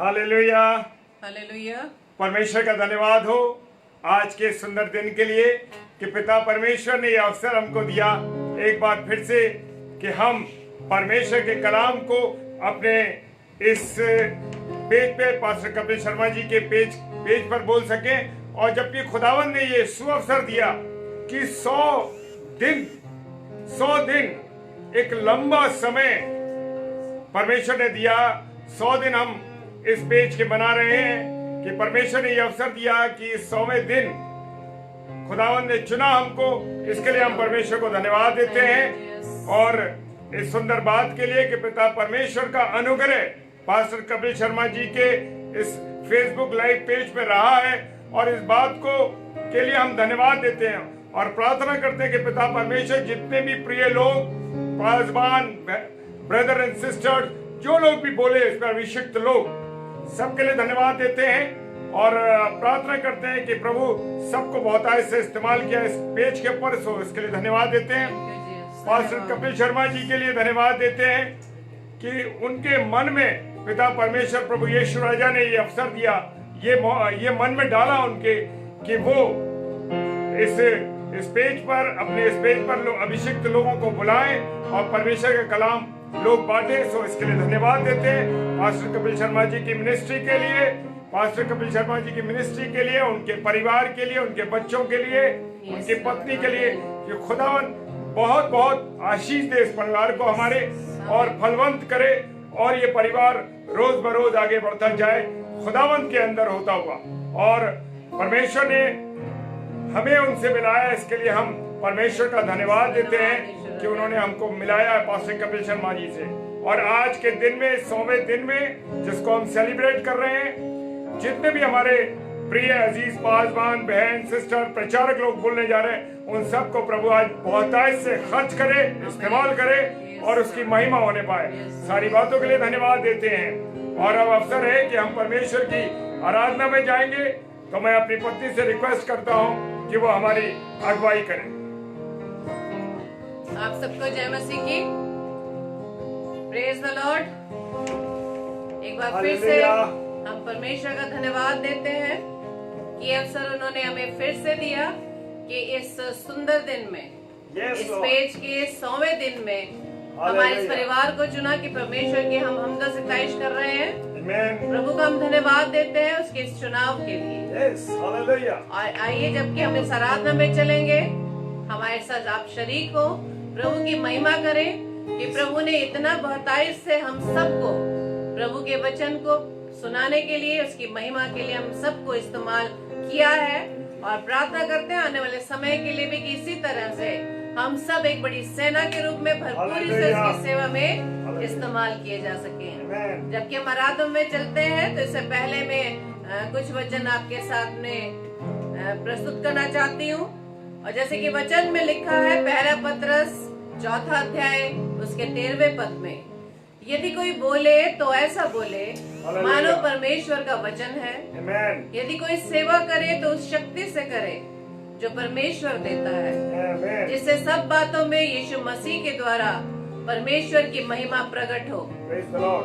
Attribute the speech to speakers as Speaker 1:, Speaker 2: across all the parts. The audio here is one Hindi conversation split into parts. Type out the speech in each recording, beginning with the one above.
Speaker 1: हालेलुया।
Speaker 2: हालेलुया।
Speaker 1: परमेश्वर का धन्यवाद हो आज के सुंदर दिन के लिए कि पिता परमेश्वर ने यह अवसर हमको दिया एक बार फिर से कि हम परमेश्वर के कलाम को अपने इस पेज पे पास्टर कपिल शर्मा जी के पेज पर बोल सकें। और जबकि खुदावन ने ये सुअवसर दिया कि 100 दिन एक लंबा समय परमेश्वर ने दिया, 100 दिन हम इस पेज के बना रहे हैं कि परमेश्वर ने यह अवसर दिया कि 100वें दिन खुदावन ने चुना हमको। इसके लिए हम परमेश्वर को धन्यवाद देते हैं और इस सुंदर बात के लिए कि पिता परमेश्वर का अनुग्रह पास्टर कपिल शर्मा जी के इस फेसबुक लाइव पेज पे रहा है और इस बात को के लिए हम धन्यवाद देते हैं और प्रार्थना करते हैं कि पिता परमेश्वर जितने भी प्रिय लोग पासवान ब्रदर एंड सिस्टर्स जो लोग भी बोले इस पर अभिषिक्त लोग सबके लिए धन्यवाद देते हैं और प्रार्थना करते हैं कि प्रभु सबको बहुतायत से इस्तेमाल किया इस पेज के ऊपर, सो इसके लिए धन्यवाद देते हैं। पास्टर कपिल शर्मा जी के लिए धन्यवाद देते हैं कि उनके मन में पिता परमेश्वर प्रभु यीशु राजा ने ये अवसर दिया, ये मन में डाला उनके कि वो इस पेज पर अपने इस पेज पर अभिषिक्त लोगों को बुलाएं और परमेश्वर का कलाम लोग बांटे। सो इसके लिए धन्यवाद देते हैं पास्टर कपिल शर्मा जी की मिनिस्ट्री के लिए, पास्टर कपिल शर्मा जी की मिनिस्ट्री के लिए, उनके परिवार के लिए, उनके बच्चों के लिए, उनकी पत्नी के लिए कि खुदावन बहुत बहुत आशीष दे इस परिवार को हमारे और फलवंत करे और ये परिवार रोज बरोज आगे बढ़ता जाए खुदावन के अंदर होता हुआ। और परमेश्वर ने हमें उनसे मिलाया, इसके लिए हम परमेश्वर का धन्यवाद देते हैं कि उन्होंने हमको मिलाया है पास्टर कपिल शर्मा जी से। और आज के दिन में 100वें दिन में जिसको हम सेलिब्रेट कर रहे हैं, जितने भी हमारे प्रिय अजीज पासवान बहन सिस्टर प्रचारक लोग बोलने जा रहे हैं, उन सबको प्रभु आज बहुतायत से खर्च करे, इस्तेमाल करे और उसकी महिमा होने पाए। सारी बातों के लिए धन्यवाद देते हैं। और अब अवसर है कि हम परमेश्वर की आराधना में जाएंगे, तो मैं अपनी पत्नी से रिक्वेस्ट करता हूँ कि वो हमारी अगुवाई करें।
Speaker 2: आप सबको जय मसीह की, प्रेज द लॉर्ड। एक बार फिर से हम परमेश्वर का धन्यवाद देते हैं कि अवसर उन्होंने हमें फिर से दिया कि इस सुंदर दिन में इस पेज के 100वें दिन में हमारे इस परिवार को चुना कि परमेश्वर की हम हमदा सिताइश कर रहे हैं। प्रभु का हम धन्यवाद देते हैं उसके इस चुनाव के लिए। और आइए जबकि हम इस आराधना में चलेंगे, हमारे साथ आप शरीक हो, प्रभु की महिमा करें कि प्रभु ने इतना बहुतायत से हम सबको प्रभु के वचन को सुनाने के लिए, उसकी महिमा के लिए हम सबको इस्तेमाल किया है। और प्रार्थना करते हैं आने वाले समय के लिए भी कि इसी तरह से हम सब एक बड़ी सेना के रूप में भरपूरी से उसकी सेवा में इस्तेमाल किए जा सके। जबकि हम आराधना में चलते हैं तो इससे पहले मैं कुछ वचन आपके सामने प्रस्तुत करना चाहती हूँ। और जैसे कि वचन में लिखा है, पहला पत्रस 4 अध्याय उसके 13वें पद में, यदि कोई बोले तो ऐसा बोले मानो परमेश्वर का वचन है। यदि कोई सेवा करे तो उस शक्ति से करे जो परमेश्वर देता है, जिससे सब बातों में यीशु मसीह के द्वारा परमेश्वर की महिमा प्रकट हो।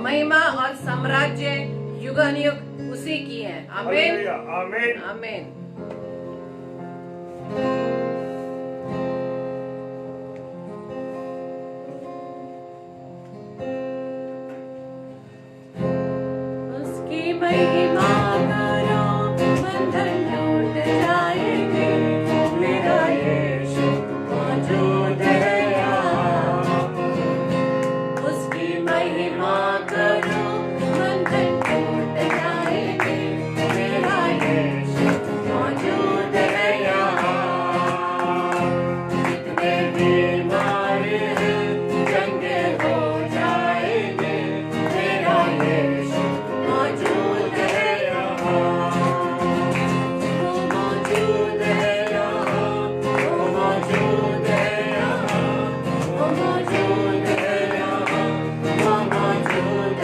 Speaker 2: महिमा और साम्राज्य युगानुयुग उसी की है। आमीन आमीन आमीन।
Speaker 3: महिमा करो, बंधन टूट जाएंगे, मेरा यीशु मौजूद है यहाँ। उसकी महिमा करो, बंधन टूट जाएंगे, मेरा यीशु मौजूद है यहाँ। जितने बीमार हैं, चंगे हो जाएंगे, मेरा यीशु मौजूद है यहाँ। वो मौजूद है यहाँ, वो मौजूद है यहाँ, वो मौजूद है यहाँ, वो मौजूद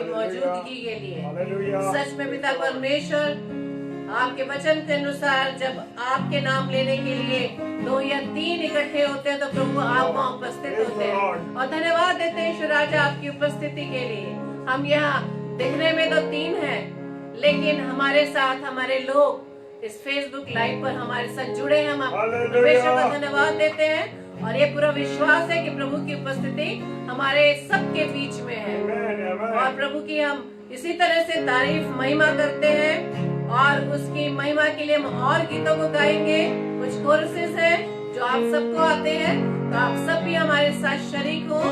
Speaker 2: आपकी मौजूदगी के लिए।
Speaker 1: हालेलुया।
Speaker 2: सच में पिता परमेश्वर, आपके वचन के अनुसार जब आपके नाम लेने के लिए 2 या 3 इकट्ठे होते हैं तो प्रभु आप वहाँ उपस्थित होते हैं। और धन्यवाद देते हैं ईश्वर राजा आपकी उपस्थिति के लिए। हम यहाँ दिखने में तो 3 हैं, लेकिन हमारे साथ हमारे लोग इस फेसबुक लाइव पर हमारे साथ जुड़े हैं। हम परमेश्वर का धन्यवाद देते हैं और ये पूरा विश्वास है कि प्रभु की उपस्थिति हमारे सबके बीच में है। और प्रभु की हम इसी तरह से तारीफ महिमा करते हैं और उसकी महिमा के लिए हम और गीतों को गाएंगे। कुछ कोरसेस हैं जो आप सबको आते हैं, तो आप सब भी हमारे साथ शरीक हो।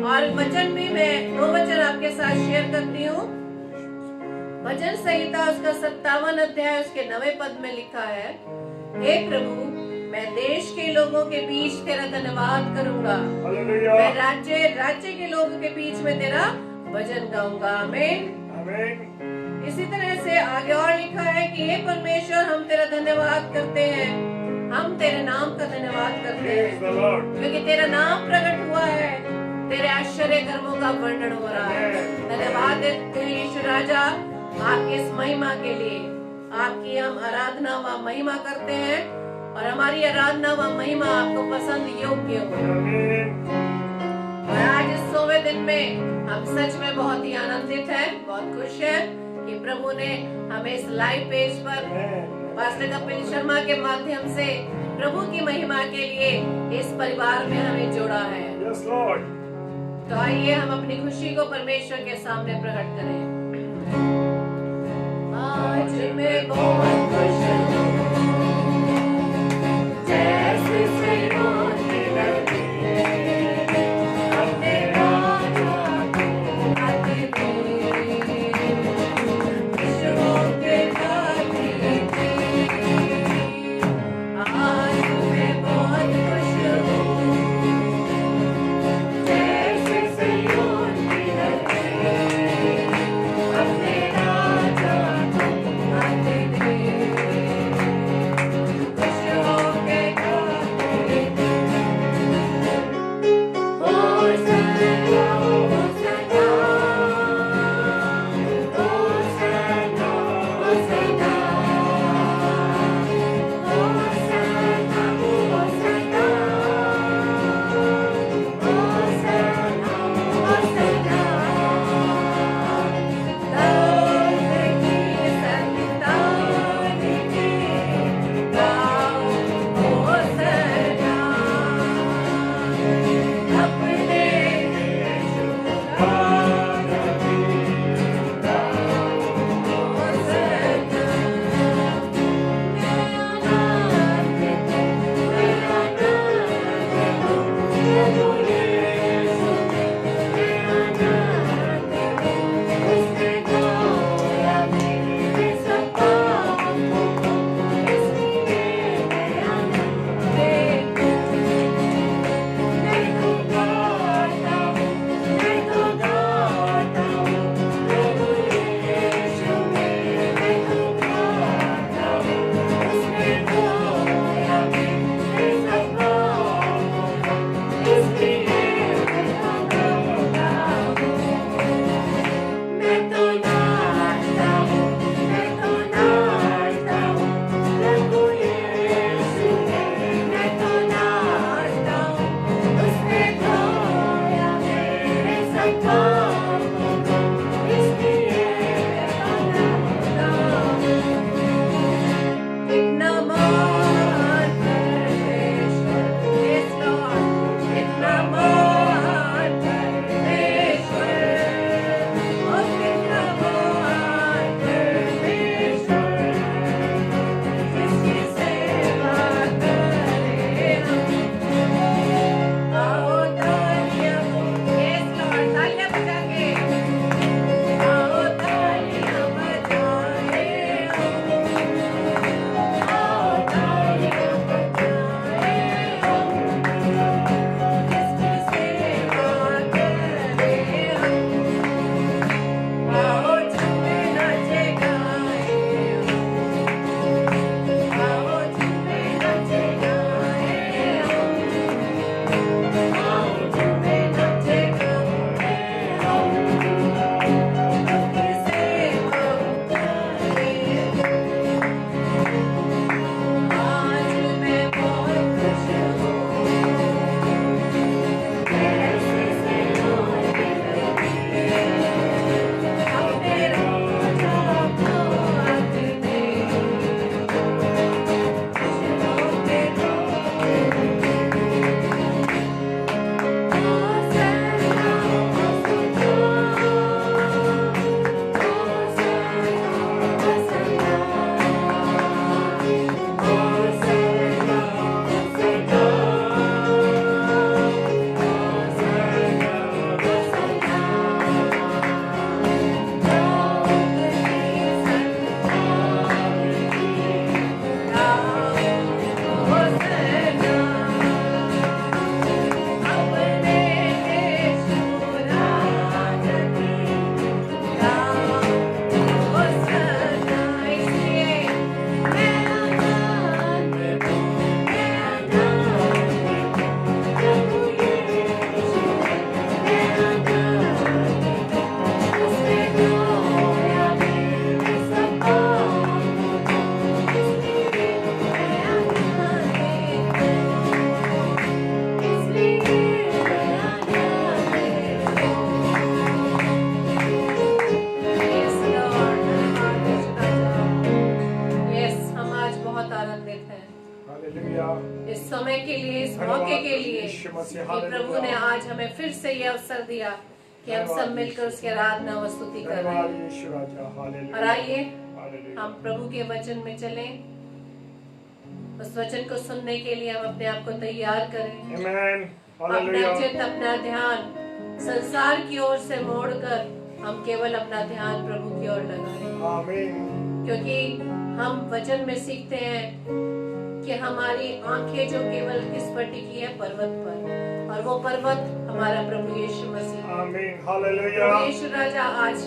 Speaker 2: और वचन भी मैं 2 वचन आपके साथ शेयर करती हूँ। वचन संहिता उसका 57 अध्याय उसके 9वें पद में लिखा है, हे प्रभु मैं देश के लोगों के बीच तेरा धन्यवाद करूंगा, मैं राज्य के लोगों के बीच में तेरा भजन गाऊंगा। आमीन। इसी तरह से आगे और लिखा है कि हे परमेश्वर हम तेरा धन्यवाद करते हैं, हम तेरे नाम का धन्यवाद करते हैं, क्योंकि तेरा नाम प्रकट हुआ है, तेरे आश्चर्य कर्मों का वर्णन हो रहा है। धन्यवाद देते हैं यीशु राजा आपकी इस महिमा के लिए। आपकी हम आराधना व महिमा करते हैं और हमारी आराधना व महिमा आपको पसंद योग्य हो। और आज इस 100वें दिन में हम सच में बहुत ही आनंदित हैं, बहुत खुश हैं कि प्रभु ने हमें इस लाइव पेज पर पास्टर कपिल शर्मा के माध्यम से प्रभु की महिमा के लिए इस परिवार में हमें जोड़ा है।
Speaker 1: Yes, Lord.
Speaker 2: तो आइए हम अपनी खुशी को परमेश्वर के सामने प्रकट करें। आज मैं बहुत खुश हूँ, जैसे सियोन की नदी अपने राजा को आते दे, खुशबू के गाती थी। आज मैं बहुत खुश हूँ, जैसे सियोन की नदी अपने राजा को आते दे।
Speaker 1: हालेलुया।
Speaker 2: इस समय के लिए, इस मौके के लिए कि प्रभु ने आज हमें फिर से ये अवसर दिया कि हम सब मिलकर उसकी आराधना व स्तुति कर रहे हैं। और आइए हम प्रभु के वचन में चलें। उस वचन को सुनने के लिए हम अपने आप को तैयार करें। अपना चित्त, अपना ध्यान संसार की ओर से मोड़कर हम केवल अपना ध्यान प्रभु की ओर लगाएं। क्योंकि हम वचन में सीखते हैं कि हमारी आंखें जो केवल किस पर टिकी है, पर्वत पर, और वो पर्वत हमारा प्रभु यीशु मसीह।
Speaker 1: आमीन, हालेलुया।
Speaker 2: यीशु राजा आज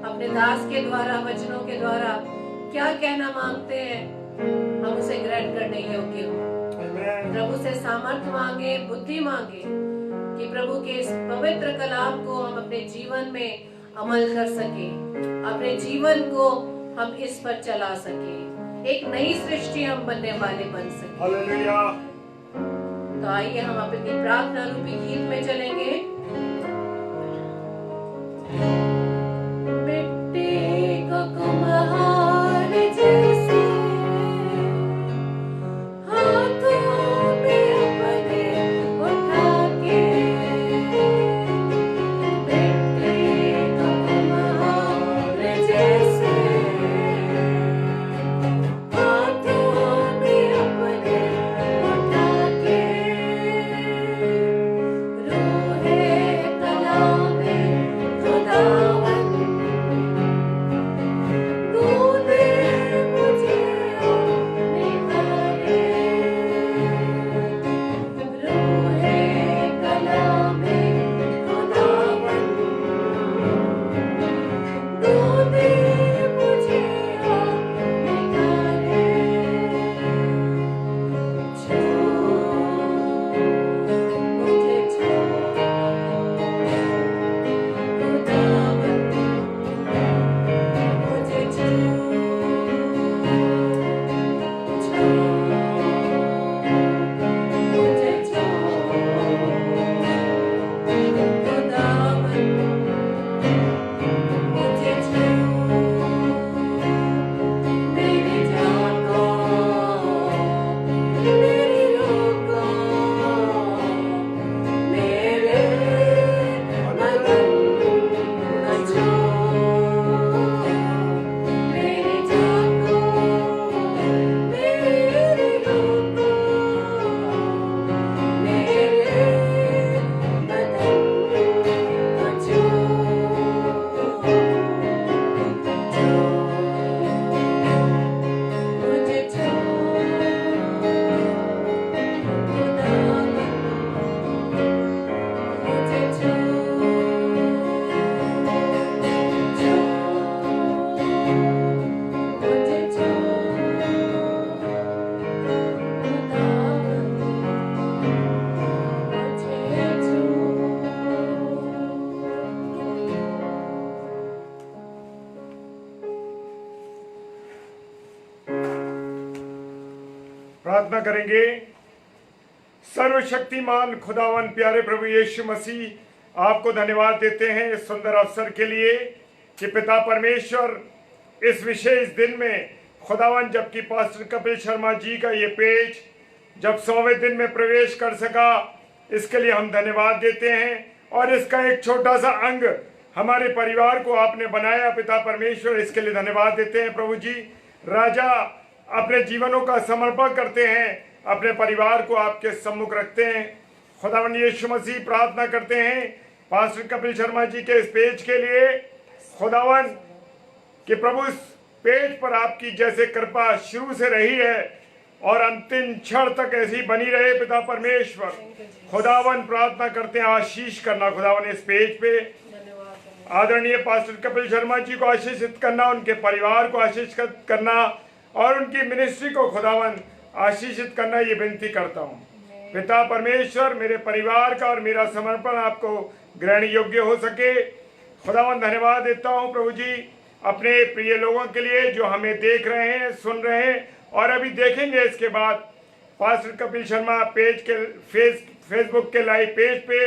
Speaker 2: अपने दास के द्वारा, वचनों के द्वारा क्या कहना मांगते हैं, हम उसे ग्रहण करने योग्य हो। प्रभु से सामर्थ मांगे, बुद्धि मांगे कि प्रभु के इस पवित्र कलाम को हम अपने जीवन में अमल कर सके, अपने जीवन को हम इस पर चला सके, एक नई सृष्टि हम बनने वाले बन सके।
Speaker 1: हालेलुया।
Speaker 2: तो आइए हम अपनी प्रार्थना रूपी गीत में चलेंगे। मिट्टी को कुम्हार जैसे हाथों में अपने उठा के, मिट्टी को कुम्हार जैसे हाथों में अपने उठा के, रूहे कलाम खुदावन गूंजे मुझे और निखारे, रूहे कलाम खुदावन गूंजे मुझे और निखारे, छू मुझे छू खुदावन मुझे छू, छू मुझे छू खुदावन मुझे छू, मेरी जान को, मेरी रूह को, मेरे बदन को छू, मेरी जान को, मेरी रूह को, मेरे बदन को छू, मुझे छू खुदावन मुझे छू, छू मुझे छू खुदावन मुझे छू।
Speaker 1: प्रार्थना करेंगे। सर्वशक्तिमान खुदावन प्यारे प्रभु यीशु मसीह, आपको धन्यवाद देते हैं इस सुंदर अवसर के लिए कि पिता परमेश्वर इस विशेष दिन में खुदावन, जबकि पास्टर कपिल शर्मा जी का ये पेज जब 100वें दिन में प्रवेश कर सका, इसके लिए हम धन्यवाद देते हैं। और इसका एक छोटा सा अंग हमारे परिवार को आपने बनाया पिता परमेश्वर, इसके लिए धन्यवाद देते हैं प्रभु जी। राजा अपने जीवनों का समर्पण करते हैं, अपने परिवार को आपके सम्मुख रखते हैं। खुदावन यीशु मसीह, प्रार्थना करते हैं पास्टर कपिल शर्मा जी के इस पेज के लिए खुदावन, कि प्रभु इस पेज पर आपकी जैसे कृपा शुरू से रही है और अंतिम क्षण तक ऐसी बनी रहे पिता परमेश्वर। खुदावन प्रार्थना करते हैं आशीष करना खुदावन इस पेज पे। आदरणीय पास्टर कपिल शर्मा जी को आशीषित करना, उनके परिवार को आशीषित करना और उनकी मिनिस्ट्री को खुदावन आशीषित करना, ये विनती करता हूँ पिता परमेश्वर। मेरे परिवार का और मेरा समर्पण आपको ग्रहण योग्य हो सके। खुदावन धन्यवाद देता हूँ प्रभु जी अपने प्रिय लोगों के लिए जो हमें देख रहे हैं, सुन रहे हैं और अभी देखेंगे इसके बाद पास्टर कपिल शर्मा पेज के फेसबुक के लाइव पेज पे।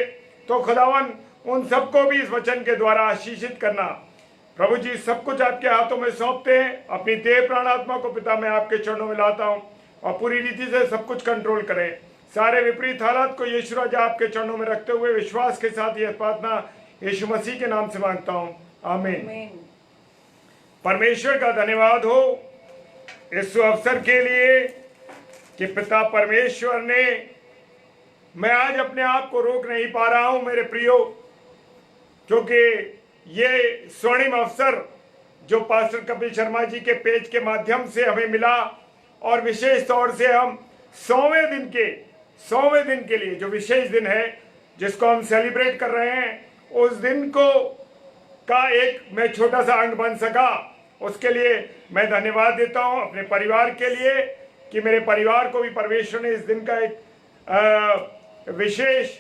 Speaker 1: तो खुदावन उन सबको भी इस वचन के द्वारा आशीषित करना प्रभु जी। सब कुछ आपके हाथों में सौंपते हैं, अपनी देह प्राण आत्मा को पिता मैं आपके चरणों में लाता हूँ। और पूरी रीति से सब कुछ कंट्रोल करें। सारे विपरीत हालात को यीशु राजा आपके चरणों में रखते हुए विश्वास के साथ यह प्रार्थना यीशु मसीह के नाम से मांगता हूँ, आमीन। परमेश्वर का धन्यवाद हो इस अवसर के लिए कि पिता परमेश्वर ने, मैं आज अपने आप को रोक नहीं पा रहा हूं मेरे प्रियो, क्योंकि ये स्वर्णिम अवसर जो पास्टर कपिल शर्मा जी के पेज के माध्यम से हमें मिला, और विशेष तौर से हम 100वें दिन के लिए जो विशेष दिन है जिसको हम सेलिब्रेट कर रहे हैं, उस दिन को का एक मैं छोटा सा अंग बन सका, उसके लिए मैं धन्यवाद देता हूं अपने परिवार के लिए कि मेरे परिवार को भी परमेश्वर ने इस दिन का एक विशेष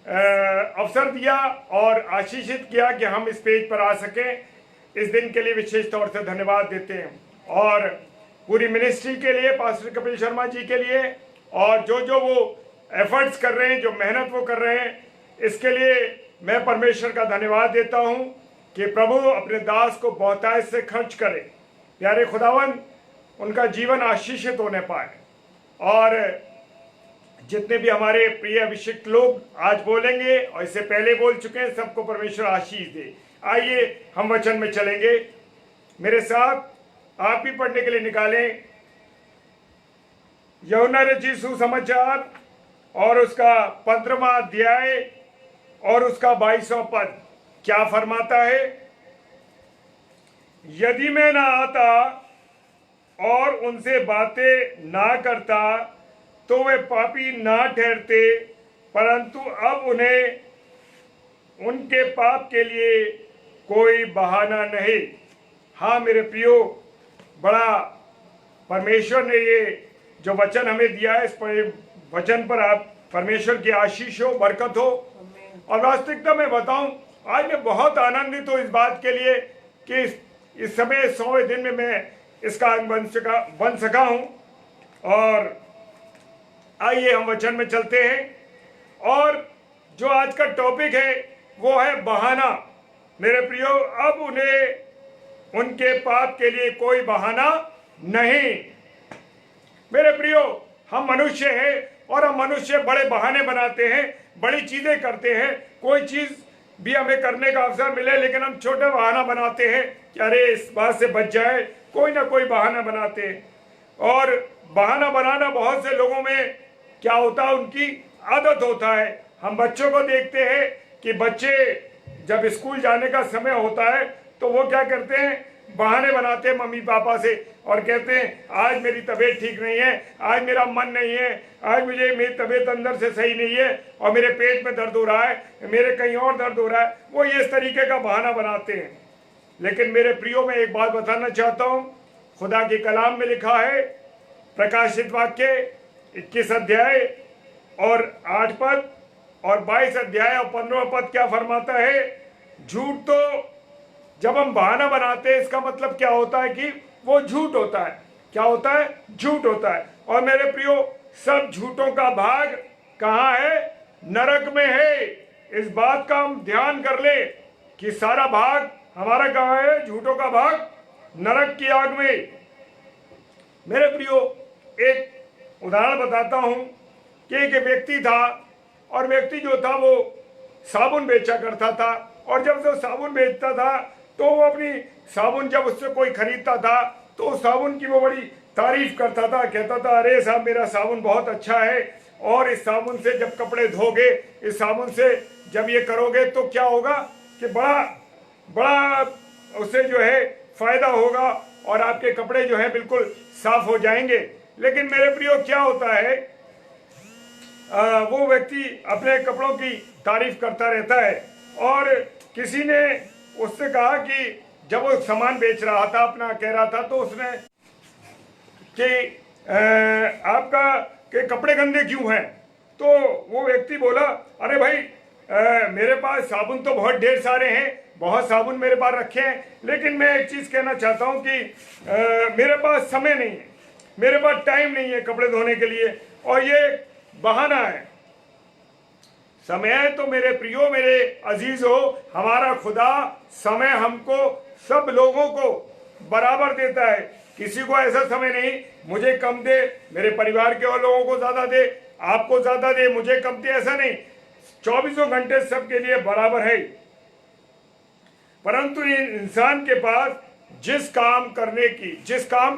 Speaker 1: अवसर दिया और आशीषित किया कि हम इस पेज पर आ सकें। इस दिन के लिए विशेष तौर से धन्यवाद देते हैं, और पूरी मिनिस्ट्री के लिए, पास्टर कपिल शर्मा जी के लिए, और जो वो एफर्ट्स कर रहे हैं, जो मेहनत वो कर रहे हैं, इसके लिए मैं परमेश्वर का धन्यवाद देता हूं कि प्रभु अपने दास को बहुतायत से खर्च करे। प्यारे खुदावन, उनका जीवन आशीषित होने पाए, और जितने भी हमारे प्रिय अभिषिक्त लोग आज बोलेंगे और इससे पहले बोल चुके हैं, सबको परमेश्वर आशीष दे। आइए हम वचन में चलेंगे, मेरे साथ आप भी पढ़ने के लिए निकालें यूहन्ना रचित सुसमाचार और उसका 15वां अध्याय और उसका 22वां पद क्या फरमाता है। यदि मैं ना आता और उनसे बातें ना करता तो वे पापी ना ठहरते, परंतु अब उन्हें उनके पाप के लिए कोई बहाना नहीं। हाँ मेरे प्रियो, बड़ा परमेश्वर ने ये जो वचन हमें दिया है, इस पर वचन पर आप परमेश्वर की आशीष हो, बरकत हो। और वास्तविकता में बताऊं, आज मैं बहुत आनंदित हूँ इस बात के लिए कि इस समय 100वें दिन में मैं इसका अंग बन सका हूँ। और आइए हम वचन में चलते हैं, और जो आज का टॉपिक है वो है बहाना। मेरे प्रियो, अब उन्हें उनके पाप के लिए कोई बहाना नहीं। मेरे प्रियो, हम मनुष्य हैं और हम मनुष्य बड़े बहाने बनाते हैं, बड़ी चीजें करते हैं। कोई चीज भी हमें करने का अवसर मिले, लेकिन हम छोटे बहाना बनाते हैं कि अरे इस बात से बच जाए, कोई ना कोई बहाना बनाते हैं। और बहाना बनाना बहुत से लोगों में क्या होता है, उनकी आदत होता है। हम बच्चों को देखते हैं कि बच्चे जब स्कूल जाने का समय होता है तो वो क्या करते हैं, बहाने बनाते हैं मम्मी पापा से और कहते हैं आज मेरी तबीयत ठीक नहीं है, आज मेरा मन नहीं है, आज मुझे मेरी तबीयत अंदर से सही नहीं है और मेरे पेट में दर्द हो रहा है, मेरे कहीं और दर्द हो रहा है। वो ये इस तरीके का बहाना बनाते हैं। लेकिन मेरे प्रियो, मैं एक बात बताना चाहता हूँ, खुदा के कलाम में लिखा है, प्रकाशित वाक्य 21 अध्याय और 8 पद और 22 अध्याय और 15वां पद क्या फरमाता है। झूठ तो जब हम बहाना बनाते हैं, इसका मतलब क्या होता है कि वो झूठ होता है। क्या होता है? झूठ होता है। और मेरे प्रियो, सब झूठों का भाग कहाँ है? नरक में है। इस बात का हम ध्यान कर ले कि सारा भाग हमारा कहाँ है? झूठों का भाग नरक की आग में। मेरे प्रियो, एक उदाहरण बताता हूं कि एक व्यक्ति था, और व्यक्ति जो था वो साबुन बेचा करता था, और जब वो साबुन बेचता था तो वो अपनी साबुन, जब उससे कोई खरीदता था तो उस साबुन की वो बड़ी तारीफ करता था, कहता था अरे साहब मेरा साबुन बहुत अच्छा है, और इस साबुन से जब कपड़े धोगे, इस साबुन से जब ये करोगे तो क्या होगा कि बड़ा बड़ा उससे जो है फायदा होगा और आपके कपड़े जो है बिल्कुल साफ हो जाएंगे। लेकिन मेरे प्रियो, क्या होता है, वो व्यक्ति अपने कपड़ों की तारीफ करता रहता है, और किसी ने उससे कहा कि जब वो सामान बेच रहा था, अपना कह रहा था, तो उसने कि आपका के कपड़े गंदे क्यों हैं? तो वो व्यक्ति बोला अरे भाई, मेरे पास साबुन तो बहुत ढेर सारे हैं, बहुत साबुन मेरे पास रखे हैं, लेकिन मैं एक चीज़ कहना चाहता हूँ कि मेरे पास समय नहीं है, मेरे पास टाइम नहीं है कपड़े धोने के लिए, और ये बहाना है। समय तो मेरे प्रियो, मेरे अजीज हो, हमारा खुदा समय हमको, सब लोगों को बराबर देता है। किसी को ऐसा समय नहीं मुझे कम दे, मेरे परिवार के और लोगों को ज्यादा दे, आपको ज्यादा दे, मुझे कम दे, ऐसा नहीं। 24 घंटे सबके लिए बराबर है। परंतु इंसान के पास जिस काम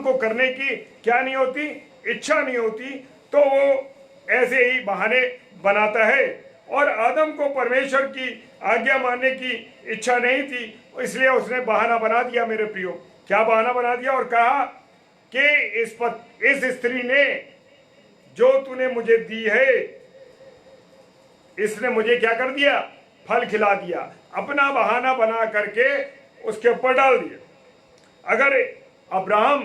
Speaker 1: को करने की क्या नहीं होती, इच्छा नहीं होती, तो वो ऐसे ही बहाने बनाता है। और आदम को परमेश्वर की आज्ञा मानने की इच्छा नहीं थी, इसलिए उसने बहाना बना दिया। मेरे प्रियो, क्या बहाना बना दिया? और कहा कि इस स्त्री ने जो तूने मुझे दी है, इसने मुझे क्या कर दिया? फल खिला दिया। अपना बहाना बना करके उसके ऊपर डाल दिया। अगर अब्राहम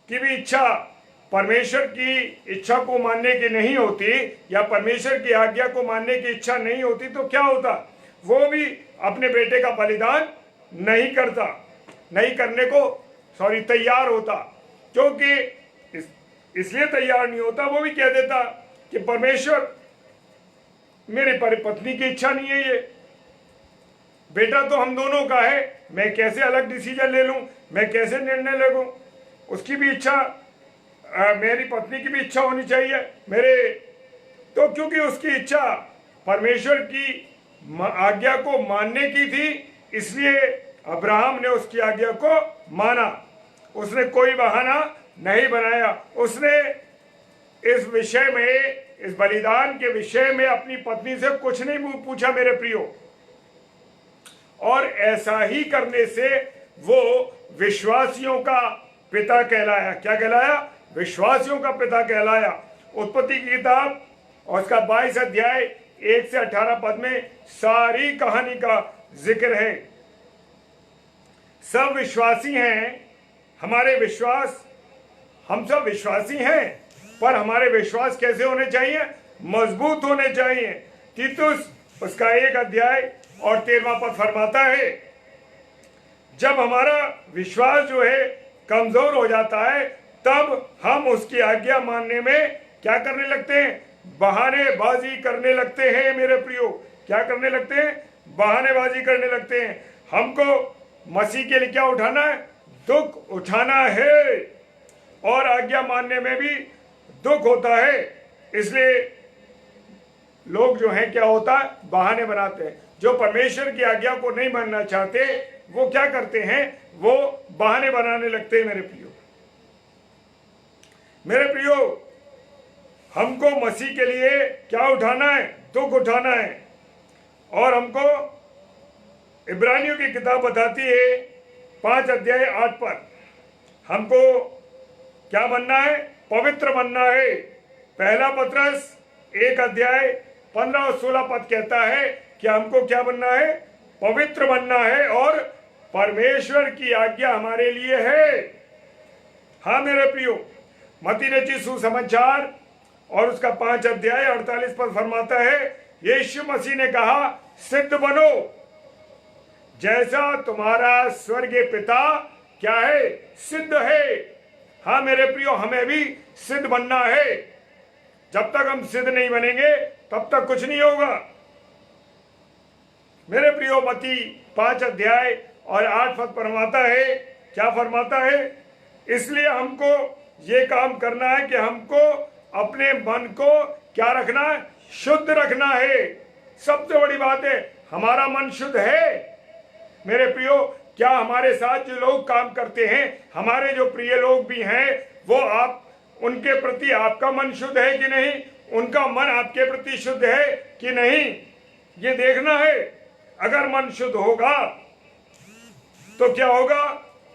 Speaker 1: की भी इच्छा परमेश्वर की इच्छा को मानने की नहीं होती, या परमेश्वर की आज्ञा को मानने की इच्छा नहीं होती, तो क्या होता? वो भी अपने बेटे का बलिदान नहीं करने को तैयार होता। क्योंकि इसलिए तैयार नहीं होता, वो भी कह देता कि परमेश्वर, मेरे पत्नी की इच्छा नहीं है, ये बेटा तो हम दोनों का है, मैं कैसे अलग डिसीजन ले लूं, मैं कैसे निर्णय ले लूं? उसकी भी इच्छा, मेरी पत्नी की भी इच्छा होनी चाहिए तो क्योंकि उसकी इच्छा परमेश्वर की आज्ञा को मानने की थी, इसलिए अब्राहम ने उसकी आज्ञा को माना। उसने कोई बहाना नहीं बनाया। उसने इस विषय में, इस बलिदान के विषय में अपनी पत्नी से कुछ नहीं पूछा मेरे प्रियो। और ऐसा ही करने से वो विश्वासियों का पिता कहलाया। क्या कहलाया? विश्वासियों का पिता कहलाया। उत्पत्ति की किताब और उसका 22 अध्याय 1 से 18 पद में सारी कहानी का जिक्र है। सब विश्वासी हैं, हम सब विश्वासी हैं, पर हमारे विश्वास कैसे होने चाहिए? मजबूत होने चाहिए। तीतुस उसका 1 अध्याय और 13वां पद फरमाता है, जब हमारा विश्वास जो है कमजोर हो जाता है, तब हम उसकी आज्ञा मानने में क्या करने लगते हैं? बहानेबाजी करने लगते हैं मेरे प्रियो। क्या करने लगते हैं? बहानेबाजी करने लगते हैं। हमको मसीह के लिए क्या उठाना है? दुख उठाना है। और आज्ञा मानने में भी दुख होता है। इसलिए लोग जो हैं क्या होता है? बहाने बनाते हैं। जो परमेश्वर की आज्ञा को नहीं मानना चाहते, वो क्या करते हैं? वो बहाने बनाने लगते हैं मेरे प्रियो। हमको मसीह के लिए क्या उठाना है? दुख उठाना है। और हमको इब्रानियों की किताब बताती है 5 अध्याय 8 पर, हमको क्या बनना है? पवित्र बनना है। पहला पत्रस 1 अध्याय 15 और 16 पद कहता है कि हमको क्या बनना है? पवित्र बनना है। और परमेश्वर की आज्ञा हमारे लिए है। हाँ मेरे प्रियो, मत्ती रचित सुसमाचार और उसका 5 अध्याय 48 पद फरमाता है, यीशु मसीह ने कहा, सिद्ध बनो जैसा तुम्हारा स्वर्गीय पिता क्या है? सिद्ध है। हाँ मेरे प्रियो, हमें भी सिद्ध बनना है। जब तक हम सिद्ध नहीं बनेंगे तब तक कुछ नहीं होगा मेरे प्रियो। मत्ती 5 अध्याय और 8 पद फरमाता है, क्या फरमाता है? इसलिए हमको ये काम करना है कि हमको अपने मन को क्या रखना है? शुद्ध रखना है। सबसे बड़ी बात है, हमारा मन शुद्ध है मेरे प्रियो। क्या हमारे साथ जो लोग काम करते हैं, हमारे जो प्रिय लोग भी हैं, वो उनके प्रति आपका मन शुद्ध है कि नहीं? उनका मन आपके प्रति शुद्ध है कि नहीं? ये देखना है। अगर मन शुद्ध होगा तो क्या होगा?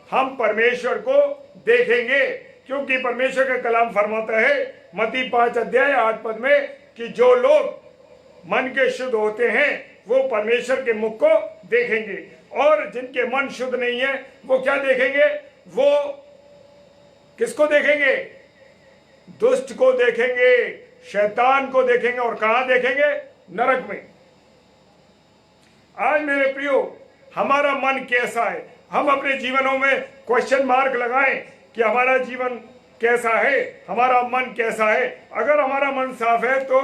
Speaker 1: हम परमेश्वर को देखेंगे। क्योंकि परमेश्वर का कलाम फरमाता है मत्ती 5 अध्याय 8 पद में कि जो लोग मन के शुद्ध होते हैं वो परमेश्वर के मुख को देखेंगे। और जिनके मन शुद्ध नहीं है वो क्या देखेंगे? वो किसको देखेंगे? दुष्ट को देखेंगे, शैतान को देखेंगे। और कहां देखेंगे? नरक में। आज मेरे प्रियो, हमारा मन कैसा है? हम अपने जीवनों में क्वेश्चन मार्क लगाएं कि हमारा जीवन कैसा है, हमारा मन कैसा है। अगर हमारा मन साफ है तो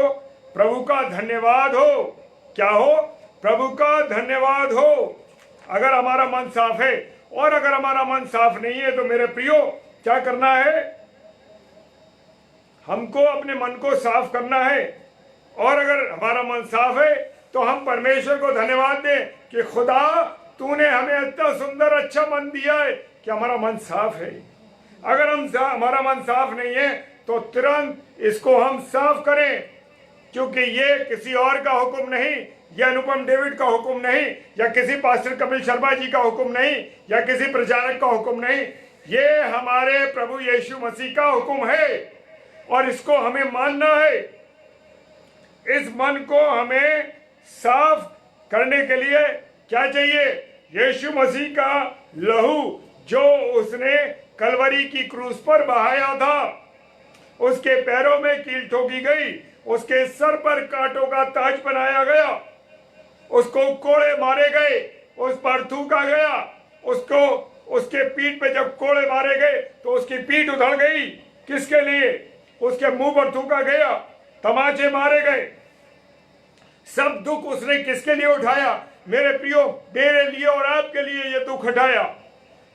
Speaker 1: प्रभु का धन्यवाद हो। क्या हो? प्रभु का धन्यवाद हो। अगर हमारा मन साफ है और अगर हमारा मन साफ नहीं है तो मेरे प्रियो क्या करना है? हमको अपने मन को साफ करना है। और अगर हमारा मन साफ है तो हम परमेश्वर को धन्यवाद दें कि खुदा तूने हमें इतना सुंदर अच्छा मन दिया है कि हमारा मन साफ है। अगर हमारा मन साफ नहीं है तो तुरंत इसको हम साफ करें, क्योंकि ये किसी और का हुक्म नहीं, यह अनुपम डेविड का हुक्म नहीं, या किसी पास्टर कपिल शर्मा जी का हुक्म नहीं, या किसी प्रचारक का हुक्म नहीं, ये हमारे प्रभु यीशु मसीह का हुक्म है और इसको हमें मानना है। इस मन को हमें साफ करने के लिए क्या चाहिए? यीशु मसीह का लहू जो उसने कलवरी की क्रूस पर बहाया था। उसके पैरों में कील ठोकी गई, उसके सर पर कांटों का ताज बनाया गया, उसको कोड़े मारे गए, उस पर थूका गया, उसको उसके पीठ पे जब कोड़े मारे गए तो उसकी पीठ उधड़ गई। किसके लिए? उसके मुंह पर थूका गया, तमाचे मारे गए। सब दुख उसने किसके लिए उठाया? मेरे प्रियो, मेरे लिए और आपके लिए ये दुख उठाया।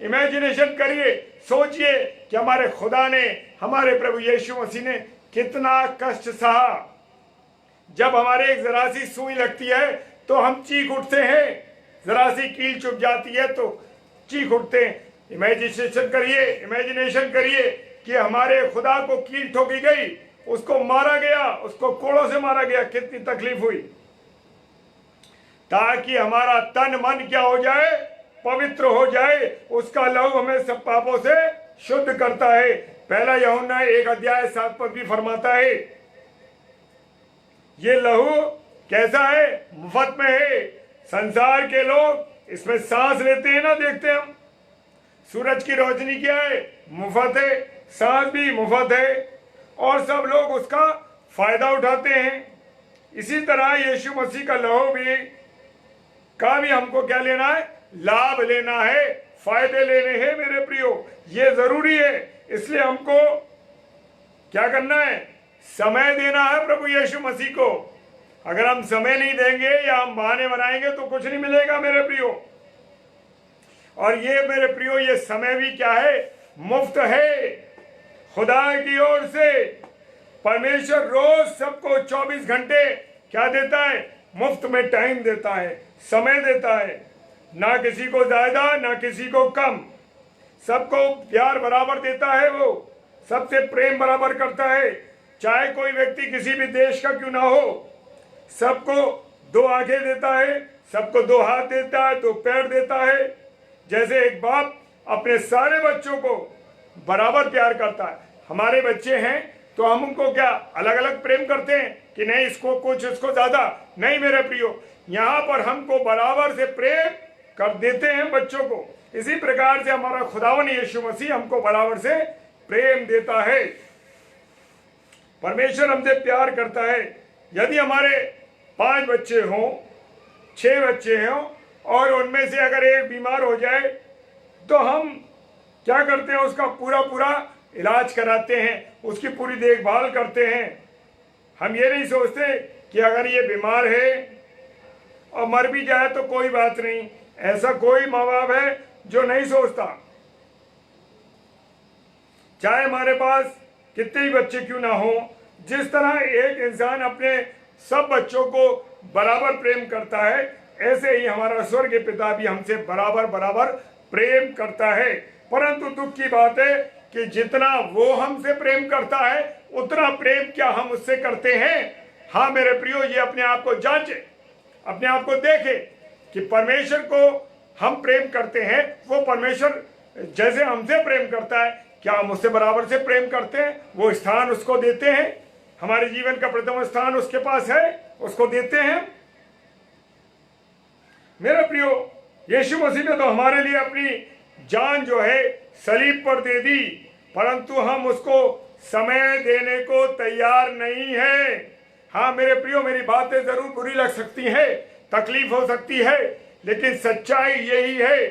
Speaker 1: इमेजिनेशन करिए, सोचिए कि हमारे खुदा ने, हमारे प्रभु यीशु मसीह ने कितना कष्ट सहा। जब हमारे एक जरा सी सुई लगती है तो हम चीख उठते हैं, जरा सी कील चुभ जाती है तो चीख उठते हैं। इमेजिनेशन करिए कि हमारे खुदा को कील ठोकी गई, उसको मारा गया, उसको कोड़ों से मारा गया, कितनी तकलीफ हुई, ताकि हमारा तन मन क्या हो जाए? पवित्र हो जाए। उसका लहू हमें सब पापों से शुद्ध करता है। पहला यूहन्ना 1:7 भी फरमाता है, ये लहू कैसा है? मुफ्त में है। संसार के लोग इसमें सांस लेते हैं ना, देखते हैं हम, सूरज की रोशनी क्या है? मुफ्त है, सांस भी मुफ्त है और सब लोग उसका फायदा उठाते हैं। इसी तरह यीशु मसीह का लहू भी हमको क्या लेना है? लाभ लेना है, फायदे लेने हैं मेरे प्रियो। ये जरूरी है। इसलिए हमको क्या करना है? समय देना है प्रभु यीशु मसीह को। अगर हम समय नहीं देंगे या हम बहाने बनाएंगे तो कुछ नहीं मिलेगा मेरे प्रियो। और ये मेरे प्रियो, ये समय भी क्या है? मुफ्त है खुदा की ओर से। परमेश्वर रोज सबको 24 घंटे क्या देता है? मुफ्त में टाइम देता है, समय देता है। ना किसी को ज्यादा ना किसी को कम, सबको प्यार बराबर देता है। वो सबसे प्रेम बराबर करता है। चाहे कोई व्यक्ति किसी भी देश का क्यों ना हो, सबको 2 आंखें देता है, सबको 2 हाथ देता है, 2 पैर देता है। जैसे एक बाप अपने सारे बच्चों को बराबर प्यार करता है। हमारे बच्चे हैं तो हम उनको क्या अलग अलग प्रेम करते हैं कि नहीं इसको कुछ, इसको ज्यादा नहीं मेरे प्रियो। यहाँ पर हमको बराबर से प्रेम कर देते हैं बच्चों को। इसी प्रकार से हमारा खुदावन यीशु मसीह हमको बराबर से प्रेम देता है। परमेश्वर हमसे प्यार करता है। यदि हमारे 5 बच्चे हों, 6 बच्चे हों और उनमें से अगर एक बीमार हो जाए तो हम क्या करते हैं? उसका पूरा इलाज कराते हैं, उसकी पूरी देखभाल करते हैं। हम ये नहीं सोचते कि अगर ये बीमार है और मर भी जाए तो कोई बात नहीं। ऐसा कोई माँ बाप है जो नहीं सोचता। चाहे हमारे पास कितने ही बच्चे क्यों ना हो, जिस तरह एक इंसान अपने सब बच्चों को बराबर प्रेम करता है, ऐसे ही हमारा स्वर्गीय पिता भी हमसे बराबर प्रेम करता है। परंतु दुख की बात है कि जितना वो हमसे प्रेम करता है उतना प्रेम क्या हम उससे करते हैं? हाँ मेरे प्रियो, ये अपने आप को जांचे, अपने आप को देखे कि परमेश्वर को हम प्रेम करते हैं, वो परमेश्वर जैसे हमसे प्रेम करता है, क्या हम उससे बराबर से प्रेम करते हैं? वो स्थान उसको देते हैं? हमारे जीवन का प्रथम स्थान उसके पास है, उसको देते हैं। मेरे प्रियो, यीशु मसीह ने तो हमारे लिए अपनी जान जो है सलीब पर दे दी, परंतु हम उसको समय देने को तैयार नहीं है। हाँ मेरे प्रियो, मेरी बातें जरूर बुरी लग सकती है, तकलीफ हो सकती है, लेकिन सच्चाई यही है,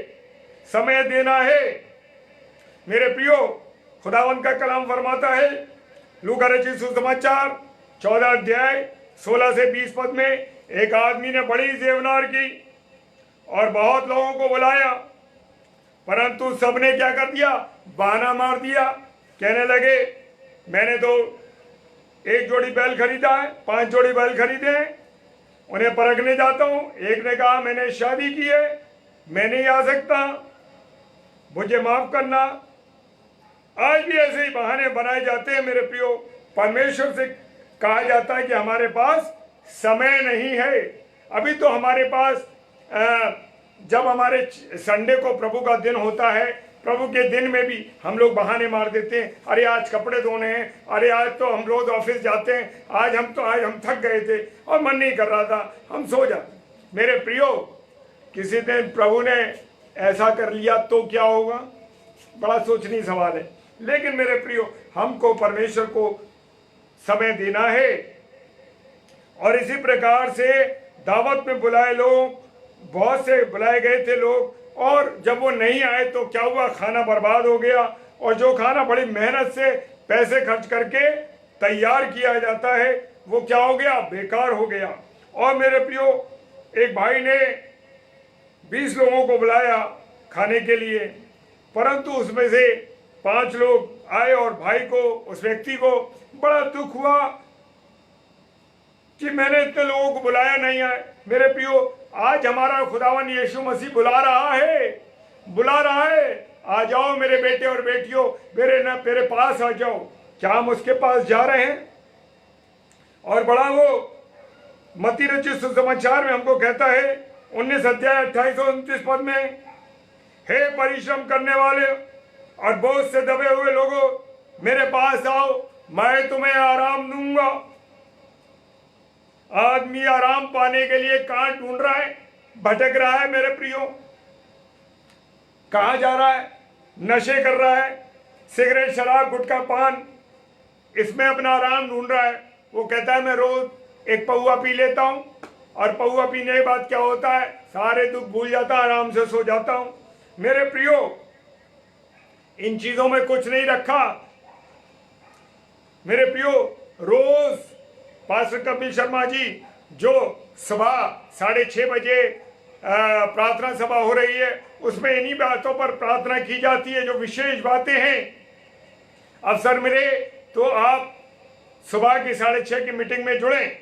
Speaker 1: समय देना है। मेरे प्रियो, खुदावन का कलाम फरमाता है लूका रचित सुसमाचार 14 से 20 पद में, एक आदमी ने बड़ी जेवनार की और बहुत लोगों को बुलाया परंतु सबने क्या कर दिया, बहाना मार दिया। कहने लगे मैंने तो 1 जोड़ी बैल खरीदा है, 5 जोड़ी बैल खरीदे हैं, उन्हें परखने जाता हूं। एक ने कहा मैंने शादी की है, मैं नहीं आ सकता, मुझे माफ करना। आज भी ऐसे ही बहाने बनाए जाते हैं मेरे प्रियो। परमेश्वर से कहा जाता है कि हमारे पास समय नहीं है। अभी तो हमारे पास जब हमारे संडे को प्रभु का दिन होता है, प्रभु के दिन में भी हम लोग बहाने मार देते हैं, अरे आज कपड़े धोने हैं, अरे आज तो हम रोज ऑफिस जाते हैं, आज हम थक गए थे और मन नहीं कर रहा था, हम सो जाते। मेरे प्रियो, किसी दिन प्रभु ने ऐसा कर लिया तो क्या होगा, बड़ा सोचनीय सवाल है। लेकिन मेरे प्रियो, हमको परमेश्वर को समय देना है। और इसी प्रकार से दावत में बुलाए लोग, बहुत से बुलाए गए थे लोग, और जब वो नहीं आए तो क्या हुआ, खाना बर्बाद हो गया। और जो खाना बड़ी मेहनत से पैसे खर्च करके तैयार किया जाता है वो क्या हो गया, बेकार हो गया। और मेरे प्रियो, एक भाई ने 20 लोगों को बुलाया खाने के लिए, परंतु उसमें से 5 लोग आए और भाई को, उस व्यक्ति को बड़ा दुख हुआ कि मैंने इतने लोगों को बुलाया, नहीं आए। मेरे प्रियो, आज हमारा खुदावन यीशु मसीह बुला रहा है, आ जाओ मेरे बेटे और बेटियों, मेरे पास आ जाओ। क्या हम उसके पास जा रहे हैं? और बड़ा वो मत्ती रचित सुसमाचार में हमको कहता है 19 अध्याय 28 और 29 पद में, हे परिश्रम करने वाले और बोझ से दबे हुए लोगों, मेरे पास आओ, मैं तुम्हें आराम दूंगा। आदमी आराम पाने के लिए कहां ढूंढ रहा है, भटक रहा है। मेरे प्रियो, कहां जा रहा है, नशे कर रहा है, सिगरेट, शराब, गुटखा, पान, इसमें अपना आराम ढूंढ रहा है। वो कहता है मैं रोज 1 पौआ पी लेता हूं, और पौआ पीने के बाद क्या होता है, सारे दुख भूल जाता, आराम से सो जाता हूं। मेरे प्रियो, इन चीजों में कुछ नहीं रखा। मेरे प्रियो, रोज पास्टर कपिल शर्मा जी जो सुबह 6:30 बजे प्रार्थना सभा हो रही है, उसमें इन्हीं बातों पर प्रार्थना की जाती है, जो विशेष बातें हैं। अवसर मिले तो आप सुबह की 6:30 की मीटिंग में जुड़ें।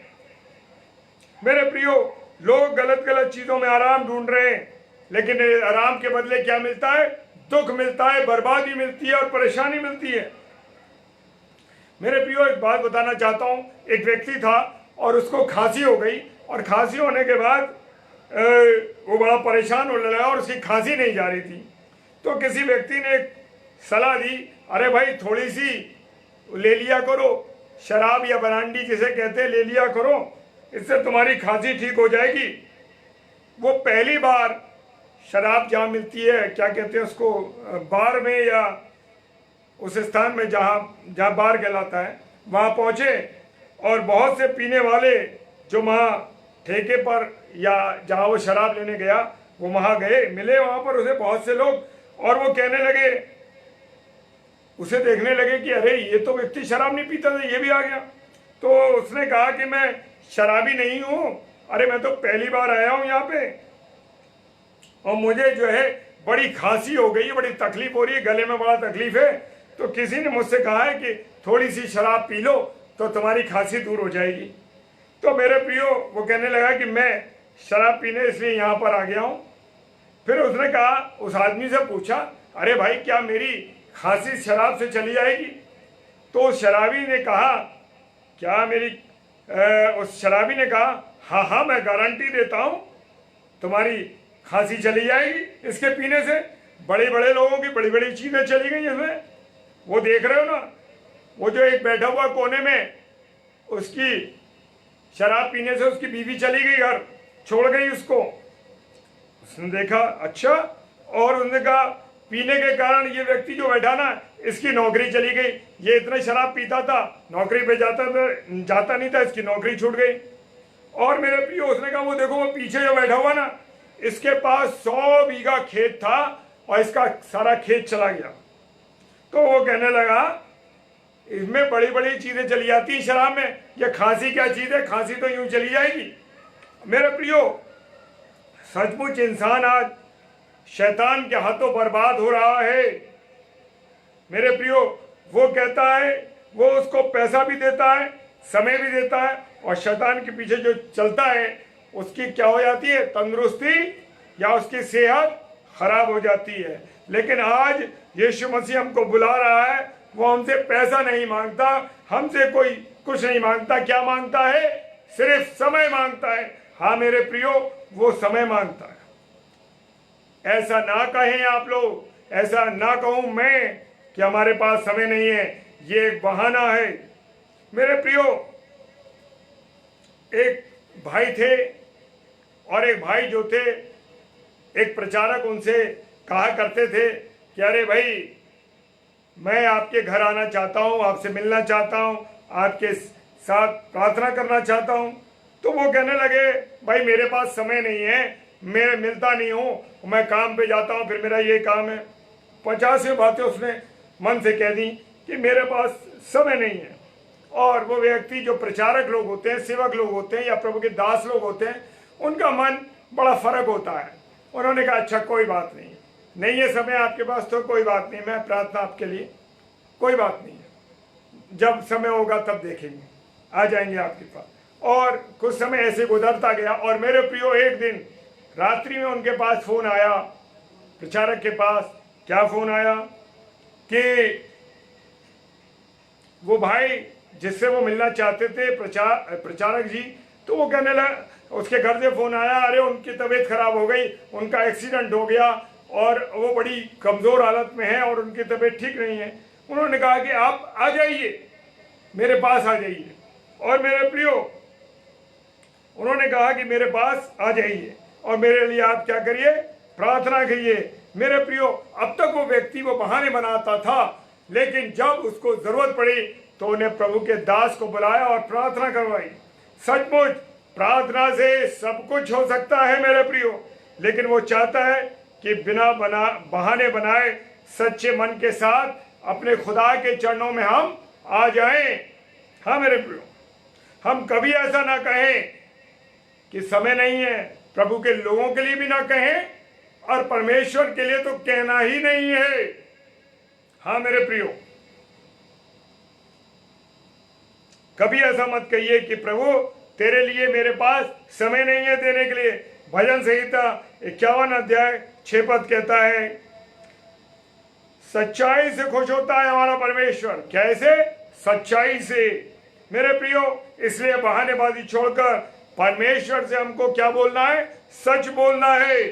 Speaker 1: मेरे प्रियो, लोग गलत गलत चीजों में आराम ढूंढ रहे हैं, लेकिन आराम के बदले क्या मिलता है, दुख मिलता है, बर्बादी मिलती है और परेशानी मिलती है। मेरे प्रियो, एक बात बताना चाहता हूं। एक व्यक्ति था और उसको खांसी हो गई, और खांसी होने के बाद वो बड़ा परेशान होने लगा और उसकी खांसी नहीं जा रही थी। तो किसी व्यक्ति ने एक सलाह दी, अरे भाई थोड़ी सी ले लिया करो, शराब या ब्रांडी जिसे कहते हैं, ले लिया करो, इससे तुम्हारी खांसी ठीक हो जाएगी। वो पहली बार शराब जहाँ मिलती है, क्या कहते हैं उसको, बार में या उस स्थान में जहाँ बार कहलाता है, वहाँ पहुँचे, और बहुत से पीने वाले जो वहाँ ठेके पर या जहाँ वो शराब लेने गया, वो वहाँ गए, मिले वहाँ पर उसे बहुत से लोग, और वो कहने लगे, उसे देखने लगे कि अरे ये तो व्यक्ति शराब नहीं पीता था, ये भी आ गया। तो उसने कहा कि मैं शराबी नहीं हूँ, अरे मैं तो पहली बार आया हूँ यहाँ पे, और मुझे जो है बड़ी खांसी हो गई है, बड़ी तकलीफ हो रही है, गले में बड़ा तकलीफ है। तो किसी ने मुझसे कहा है कि थोड़ी सी शराब पी लो तो तुम्हारी खांसी दूर हो जाएगी। तो मेरे प्रियो, वो कहने लगा कि मैं शराब पीने इसलिए यहाँ पर आ गया हूँ। फिर उसने कहा, उस आदमी से पूछा, अरे भाई क्या मेरी खांसी शराब से चली जाएगी? तो उस शराबी ने कहा, क्या मेरी उस शराबी ने कहा, हाँ मैं गारंटी देता हूँ तुम्हारी खांसी चली जाएगी इसके पीने से। बड़े बड़े लोगों की बड़ी बड़ी चीजें चली गई इसमें। वो देख रहे हो ना, वो जो एक बैठा हुआ कोने में, उसकी शराब पीने से उसकी बीवी चली गई, घर छोड़ गई उसको। उसने देखा, अच्छा, और उसने कहा पीने के कारण ये व्यक्ति जो बैठा ना, इसकी नौकरी चली गई। ये इतना शराब पीता था, नौकरी पे जाता नहीं था, इसकी नौकरी छूट गई। और मेरे प्रियो, उसने कहा, वो देखो वो पीछे जो बैठा हुआ ना, इसके पास 100 बीघा खेत था और इसका सारा खेत चला गया। तो वो कहने लगा, इसमें बड़ी बड़ी चीजें चली जाती हैं शराब में, ये खांसी क्या चीज है, खांसी तो यूं चली जाएगी। मेरे प्रियो, सचमुच इंसान आज शैतान के हाथों बर्बाद हो रहा है। मेरे प्रियो, वो कहता है, वो उसको पैसा भी देता है, समय भी देता है, और शैतान के पीछे जो चलता है उसकी क्या हो जाती है? तंदुरुस्ती या उसकी सेहत खराब हो जाती है। लेकिन आज यीशु मसीह हमको बुला रहा है, वो हमसे पैसा नहीं मांगता, हमसे कोई कुछ नहीं मांगता। क्या मांगता है? सिर्फ समय मांगता है। हाँ मेरे प्रियो, वो समय मांगता है। ऐसा ना कहें आप लोग, ऐसा ना कहूं मैं कि हमारे पास समय नहीं है, ये एक बहाना है। मेरे प्रियो, एक भाई थे, और एक भाई जो थे, एक प्रचारक उनसे कहा करते थे कि अरे भाई, मैं आपके घर आना चाहता हूँ, आपसे मिलना चाहता हूँ, आपके साथ प्रार्थना करना चाहता हूँ। तो वो कहने लगे, भाई मेरे पास समय नहीं है, मैं मिलता नहीं हूँ, मैं काम पे जाता हूँ, फिर मेरा ये काम है। 50 बातें उसने मन से कह दी कि मेरे पास समय नहीं है। और वो व्यक्ति जो प्रचारक लोग होते हैं, सेवक लोग होते हैं, या प्रभु के दास लोग होते हैं, उनका मन बड़ा फर्क होता है। उन्होंने कहा अच्छा कोई बात नहीं है समय आपके पास, तो कोई बात नहीं, मैं प्रार्थना आपके लिए, कोई बात नहीं है, जब समय होगा तब देखेंगे, आ जाएंगे आपके पास। और कुछ समय ऐसे गुजरता गया, और मेरे प्रियो, एक दिन रात्रि में उनके पास फोन आया, प्रचारक के पास। क्या फोन आया कि वो भाई जिससे वो मिलना चाहते थे, प्रचारक जी, तो वो कहने लगा, उसके घर से फोन आया, अरे उनकी तबीयत खराब हो गई, उनका एक्सीडेंट हो गया और वो बड़ी कमजोर हालत में है और उनकी तबीयत ठीक नहीं है। उन्होंने कहा कि आप आ जाइए, मेरे पास आ जाइए। और मेरे प्रियो, उन्होंने कहा कि मेरे पास आ जाइए और मेरे लिए आप क्या करिए? प्रार्थना करिए। मेरे प्रियो, अब तक वो व्यक्ति वो बहाने बनाता था, लेकिन जब उसको जरूरत पड़ी तो उन्हें प्रभु के दास को बुलाया और प्रार्थना करवाई। सचमुच प्रार्थना से सब कुछ हो सकता है मेरे प्रियो, लेकिन वो चाहता है कि बिना बहाने बनाए सच्चे मन के साथ अपने खुदा के चरणों में हम आ जाएं। हाँ मेरे प्रियो, हम कभी ऐसा ना कहें कि समय नहीं है, प्रभु के लोगों के लिए भी ना कहें, और परमेश्वर के लिए तो कहना ही नहीं है। हाँ मेरे प्रियो, कभी ऐसा मत कहिए कि प्रभु तेरे लिए मेरे पास समय नहीं है देने के लिए। भजन संहिता 51 अध्याय 6 पद कहता है, सच्चाई से खुश होता है हमारा परमेश्वर। कैसे? सच्चाई से। मेरे प्रियो, इसलिए बहानेबाजी छोड़कर परमेश्वर से हमको क्या बोलना है? सच बोलना है।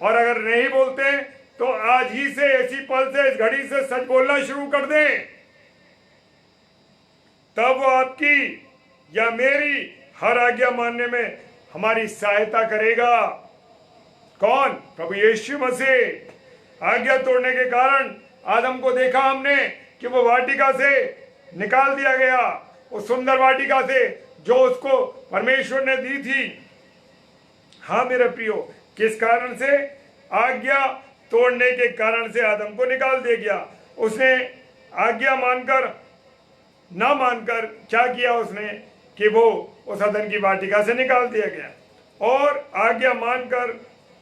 Speaker 1: और अगर नहीं बोलते तो आज ही से, ऐसी पल से, इस घड़ी से सच बोलना शुरू कर दें, तब वो आपकी या मेरी हर आज्ञा मानने में हमारी सहायता करेगा। कौन? प्रभु यीशु मसीह। आज्ञा तोड़ने के कारण आदम को देखा हमने कि वो वाटिका से निकाल दिया गया, उस सुंदर वाटिका से जो उसको परमेश्वर ने दी थी। हाँ मेरे प्रियो, किस कारण से? आज्ञा तोड़ने के कारण से आदम को निकाल दिया गया। उसने आज्ञा मानकर ना मानकर क्या किया उसने कि वो उस अदन की वाटिका से निकाल दिया गया। और आज्ञा मानकर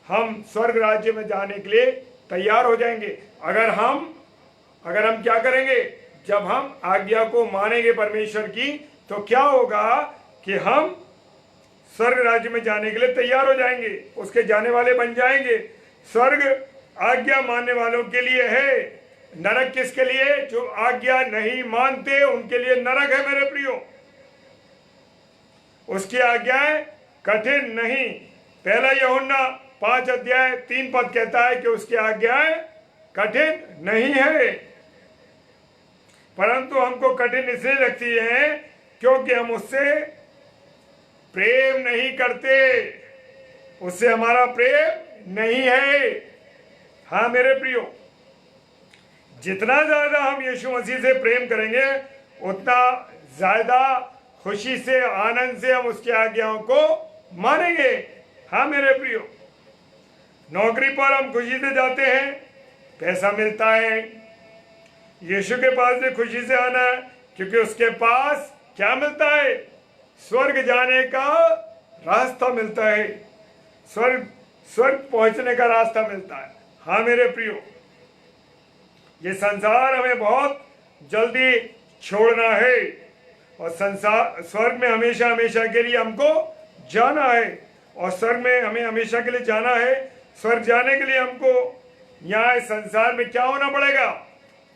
Speaker 1: हम स्वर्ग राज्य में जाने के लिए तैयार हो जाएंगे अगर हम क्या करेंगे? जब हम आज्ञा को मानेंगे परमेश्वर की, तो क्या होगा कि हम स्वर्ग राज्य में जाने के लिए तैयार हो जाएंगे, उसके जाने वाले बन जाएंगे। स्वर्ग आज्ञा मानने वालों के लिए है, नरक किसके लिए? जो आज्ञा नहीं मानते उनके लिए नरक है मेरे प्रियो। उसकी आज्ञाएं कठिन नहीं। पहला यूहन्ना 5 अध्याय 3 पद कहता है कि उसकी आज्ञाएं कठिन नहीं है, परंतु हमको कठिन इसलिए लगती है क्योंकि हम उससे प्रेम नहीं करते, उससे हमारा प्रेम नहीं है। हाँ मेरे प्रियो, जितना ज्यादा हम यीशु मसीह से प्रेम करेंगे, उतना ज्यादा खुशी से, आनंद से हम उसकी आज्ञाओं को मानेंगे। हाँ मेरे प्रियो, नौकरी पर हम खुशी से जाते हैं, पैसा मिलता है। यीशु के पास भी खुशी से आना है, क्योंकि उसके पास क्या मिलता है? स्वर्ग जाने का रास्ता मिलता है। स्वर्ग स्वर्ग पहुंचने का रास्ता मिलता है। हाँ मेरे प्रियो, ये संसार हमें बहुत जल्दी छोड़ना है और संसार स्वर्ग में हमेशा हमेशा के लिए हमको जाना है। और स्वर्ग में हमें हमेशा के लिए जाना है। स्वर्ग जाने के लिए हमको यहाँ इस संसार में क्या होना पड़ेगा?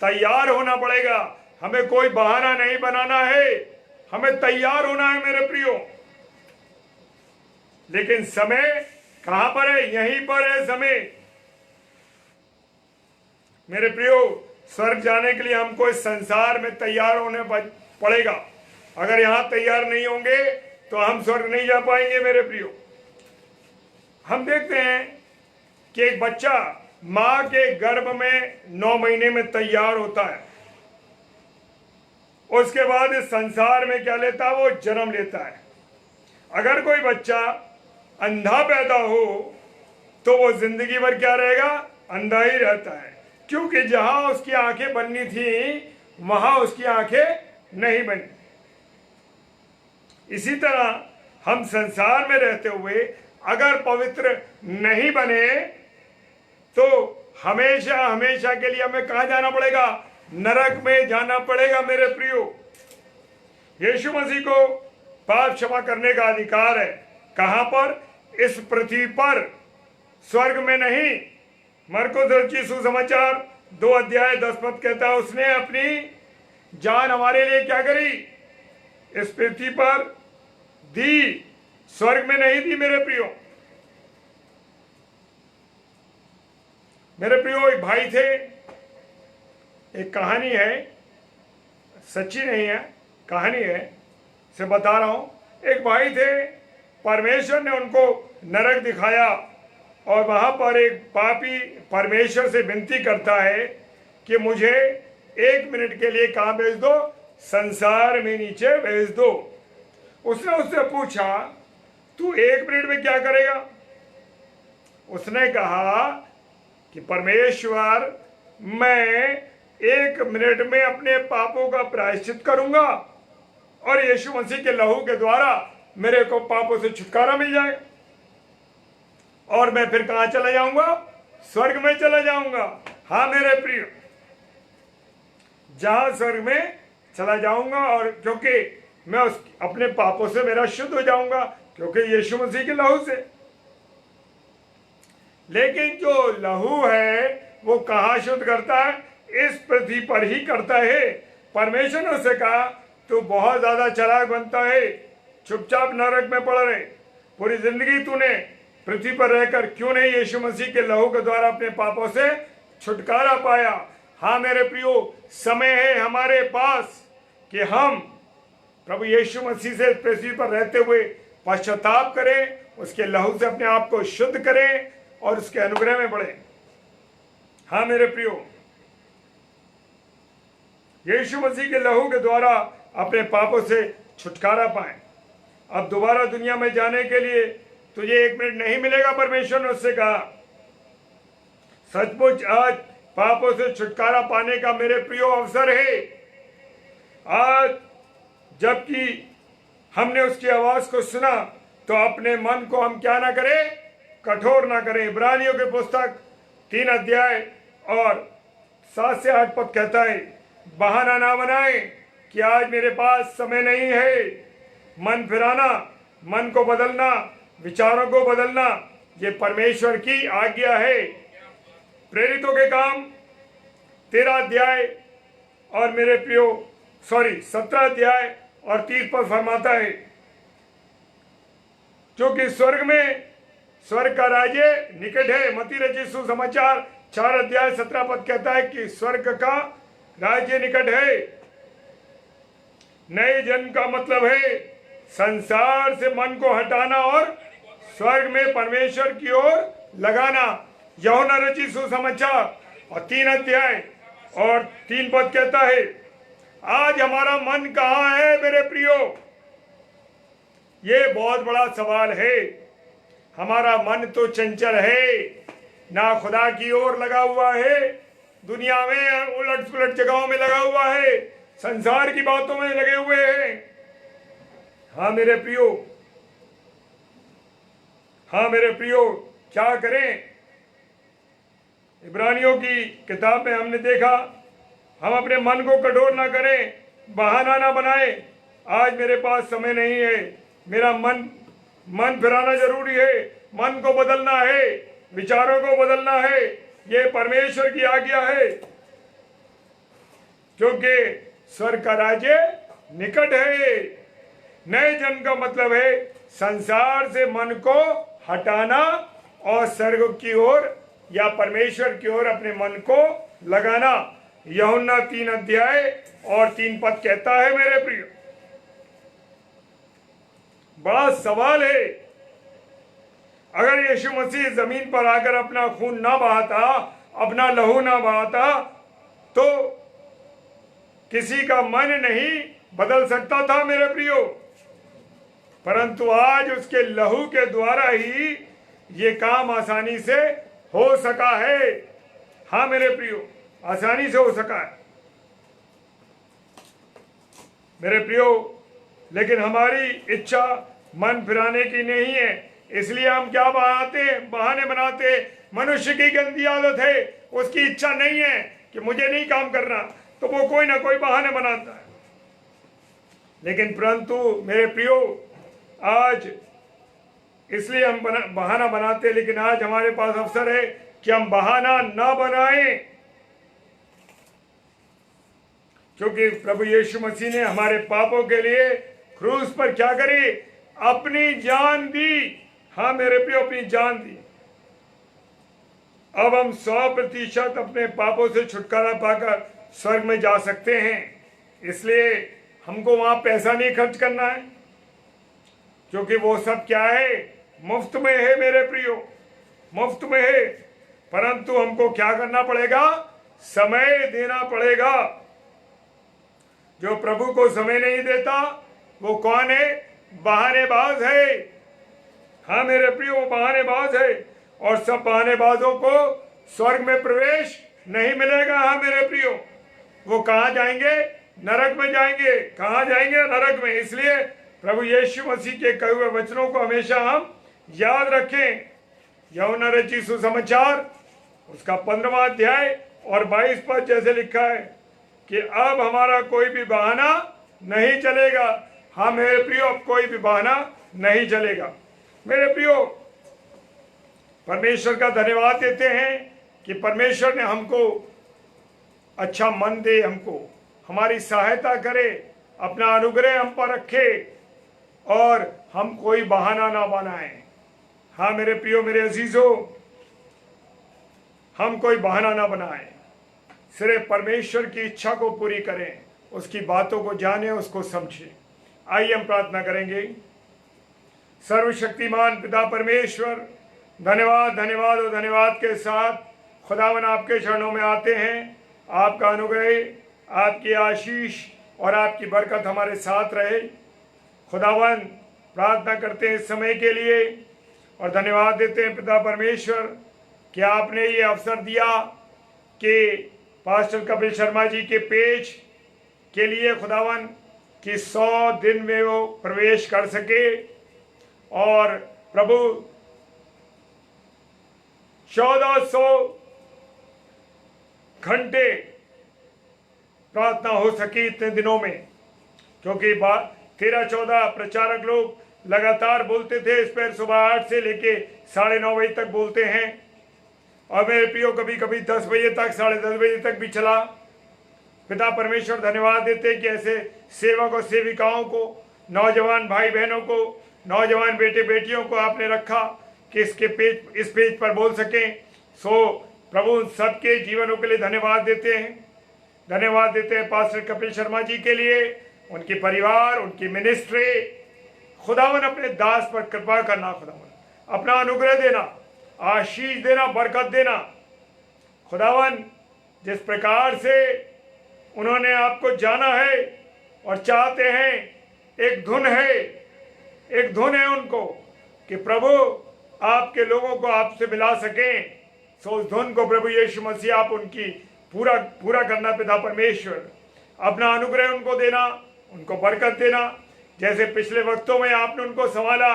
Speaker 1: तैयार होना पड़ेगा। हमें कोई बहाना नहीं बनाना है, हमें तैयार होना है मेरे प्रियो। लेकिन समय कहां पर है? यहीं पर है समय। मेरे प्रियो, स्वर्ग जाने के लिए हमको इस संसार में तैयार होने पड़ेगा। अगर यहां तैयार नहीं होंगे तो हम स्वर्ग नहीं जा पाएंगे मेरे प्रियो। हम देखते हैं कि एक बच्चा मां के गर्भ में 9 महीने में तैयार होता है। उसके बाद इस संसार में क्या लेता है? वो जन्म लेता है। अगर कोई बच्चा अंधा पैदा हो तो वो जिंदगी भर क्या रहेगा? अंधा ही रहता है, क्योंकि जहां उसकी आंखें बननी थी वहां उसकी आंखें नहीं बनी। इसी तरह हम संसार में रहते हुए अगर पवित्र नहीं बने तो हमेशा हमेशा के लिए हमें कहां जाना पड़ेगा? नरक में जाना पड़ेगा मेरे प्रियो। यीशु मसीह को पाप क्षमा करने का अधिकार है। कहां पर? इस पृथ्वी पर, स्वर्ग में नहीं। मरकुस रचित सुसमाचार 2 अध्याय 10 पद कहता है, उसने अपनी जान हमारे लिए क्या करी? इस पृथ्वी पर दी, स्वर्ग में नहीं दी मेरे प्रियो। मेरे प्रियो, एक भाई थे, एक कहानी है, सच्ची नहीं है, कहानी है, से बता रहा हूं। एक भाई थे, परमेश्वर ने उनको नरक दिखाया और वहां पर एक पापी परमेश्वर से विनती करता है कि मुझे 1 मिनट के लिए कहां भेज दो? संसार में नीचे भेज दो। उसने उससे पूछा, तू 1 मिनट में क्या करेगा? उसने कहा कि परमेश्वर, मैं 1 मिनट में अपने पापों का प्रायश्चित करूंगा और यीशु मसीह के लहू के द्वारा मेरे को पापों से छुटकारा मिल जाए और मैं फिर कहां चला जाऊंगा? स्वर्ग में चला जाऊंगा। हाँ मेरे प्रिय, जहां स्वर्ग में चला जाऊंगा, और क्योंकि मैं उस अपने पापों से मेरा शुद्ध हो जाऊंगा, क्योंकि यीशु मसीह के लहू से। लेकिन जो लहू है वो कहां शुद्ध करता है? इस पृथ्वी पर ही करता है। परमेश्वर ने उसे कहा, तू बहुत ज्यादा चालाक बनता है, चुपचाप नरक में पड़ रहे। पूरी जिंदगी तूने पृथ्वी पर रहकर क्यों नहीं यीशु मसीह के लहू के द्वारा अपने पापों से छुटकारा पाया? हाँ मेरे प्रियो, समय है हमारे पास कि हम प्रभु यीशु मसीह से पृथ्वी पर रहते हुए पश्चाताप करें, उसके लहू से अपने आप को शुद्ध करें और उसके अनुग्रह में बढ़े। हाँ मेरे प्रियो, यीशु मसीह के लहू के द्वारा अपने पापों से छुटकारा पाएं। अब दोबारा दुनिया में जाने के लिए तुझे 1 मिनट नहीं मिलेगा, परमेश्वर ने उससे कहा। सचमुच आज पापों से छुटकारा पाने का मेरे प्रियो अवसर है। आज जबकि हमने उसकी आवाज को सुना तो अपने मन को हम क्या ना करें? कठोर ना करें। इब्रानियों की पुस्तक 3 अध्याय और 7 से 8 पद कहता है, बहाना ना बनाए कि आज मेरे पास समय नहीं है। मन फिराना, मन को बदलना, विचारों को बदलना, ये परमेश्वर की आज्ञा है। प्रेरितों के काम 13 अध्याय और मेरे प्रियो 17 अध्याय और 30 पद फरमाता है, क्योंकि स्वर्ग का राज्य निकट है। मत्ती रचित सुसमाचार 4 अध्याय 17 पद कहता है कि स्वर्ग का राज्य निकट है। नए जन्म का मतलब है संसार से मन को हटाना और स्वर्ग में परमेश्वर की ओर लगाना। यूहन्ना रचित सुसमाचार और 3 अध्याय और 3 पद कहता है, आज हमारा मन कहाँ है मेरे प्रियो? ये बहुत बड़ा सवाल है। हमारा मन तो चंचल है, ना खुदा की ओर लगा हुआ है, दुनिया में उलट पुलट जगहों में लगा हुआ है, संसार की बातों में लगे हुए हैं। हाँ मेरे प्रियो, क्या करें? इब्रानियों की किताब में हमने देखा, हम अपने मन को कठोर ना करें, बहाना ना बनाए। आज मेरे पास समय नहीं है, मेरा मन फिराना जरूरी है, मन को बदलना है, विचारों को बदलना है। ये परमेश्वर की आज्ञा है, क्योंकि स्वर्ग का राज्य निकट है। नए जन्म का मतलब है संसार से मन को हटाना और स्वर्ग की ओर या परमेश्वर की ओर अपने मन को लगाना। यूहन्ना 3 अध्याय और 3 पद कहता है, मेरे प्रिय, बड़ा सवाल है, अगर यीशु मसीह जमीन पर आकर अपना खून ना बहाता, अपना लहू ना बहाता, तो किसी का मन नहीं बदल सकता था मेरे प्रियो। परंतु आज उसके लहू के द्वारा ही ये काम आसानी से हो सका है। हाँ मेरे प्रियो, आसानी से हो सका है मेरे प्रियो। लेकिन हमारी इच्छा मन फिराने की नहीं है, इसलिए हम क्या बहाने बनाते। मनुष्य की गंदी आदत है, उसकी इच्छा नहीं है कि मुझे नहीं काम करना, तो वो कोई ना कोई बहाने बनाता है। लेकिन परंतु मेरे प्रियो, आज इसलिए हम बहाना बनाते, लेकिन आज हमारे पास अवसर है कि हम बहाना ना बनाएं, क्योंकि प्रभु यीशु मसीह ने हमारे पापों के लिए क्रूस पर क्या करी? अपनी जान दी। हाँ मेरे प्रियो, अपनी जान दी। अब हम 100% अपने पापों से छुटकारा पाकर स्वर्ग में जा सकते हैं। इसलिए हमको वहां पैसा नहीं खर्च करना है, क्योंकि वो सब क्या है? मुफ्त में है मेरे प्रियो, मुफ्त में है। परंतु हमको क्या करना पड़ेगा? समय देना पड़ेगा। जो प्रभु को समय नहीं देता वो कौन है? बहानेबाज है। हाँ मेरे प्रियो, वो बहानेबाज है, और सब बहानेबाजों को स्वर्ग में प्रवेश नहीं मिलेगा। हाँ मेरे प्रियो, वो कहाँ जाएंगे? नरक में जाएंगे। कहाँ जाएंगे? नरक में। इसलिए प्रभु यीशु मसीह के कहे हुए वचनों को हमेशा हम याद रखें। यूहन्ना रचित सुसमाचार उसका 15वां अध्याय और 22 पद जैसे लिखा है कि अब हमारा कोई भी बहाना नहीं चलेगा। हाँ मेरे प्रियो, अब कोई भी बहाना नहीं चलेगा। मेरे प्रियो, परमेश्वर का धन्यवाद देते हैं कि परमेश्वर ने हमको अच्छा मन दे, हमको हमारी सहायता करे, अपना अनुग्रह हम पर रखे और हम कोई बहाना ना बनाएं। हाँ मेरे प्रियो, मेरे अजीजों, हम कोई बहाना ना बनाएं, सिर्फ परमेश्वर की इच्छा को पूरी करें, उसकी बातों को जानें, उसको समझें। आइए हम प्रार्थना करेंगे। सर्वशक्तिमान पिता परमेश्वर, धन्यवाद धन्यवाद और धन्यवाद के साथ खुदावन आपके चरणों में आते हैं। आपका अनुग्रह, आपकी आशीष और आपकी बरकत हमारे साथ रहे। खुदावन प्रार्थना करते हैं इस समय के लिए और धन्यवाद देते हैं पिता परमेश्वर कि आपने ये अवसर दिया कि पास्टर कपिल शर्मा जी के पेज के लिए खुदावन कि 100 दिन में वो प्रवेश कर सके और प्रभु 1400 घंटे प्रार्थना हो सकी इतने दिनों में, क्योंकि 13-14 प्रचारक लोग लगातार बोलते थे। इस पर सुबह 8 से लेके 9:30 बजे तक बोलते हैं और मेरे प्रियो कभी कभी 10 बजे तक, 10:30 बजे तक भी चला। पिता परमेश्वर धन्यवाद देते कि ऐसे सेवक और सेविकाओं को, नौजवान भाई बहनों को, नौजवान बेटे बेटियों को आपने रखा कि इस पेज पर बोल सकें। सो प्रभु सबके जीवनों के लिए धन्यवाद देते हैं। धन्यवाद देते हैं पास्टर कपिल शर्मा जी के लिए, उनके परिवार, उनकी मिनिस्ट्री। खुदावन अपने दास पर कृपा करना, खुदावन अपना अनुग्रह देना, आशीष देना, बरकत देना। खुदावन जिस प्रकार से उन्होंने आपको जाना है और चाहते हैं, एक धुन है उनको कि प्रभु आपके लोगों को आपसे मिला सकें। सो उस धुन को प्रभु यीशु मसीह आप उनकी पूरा करना पिता परमेश्वर। अपना अनुग्रह उनको देना, उनको बरकत देना, जैसे पिछले वक्तों में आपने उनको संभाला।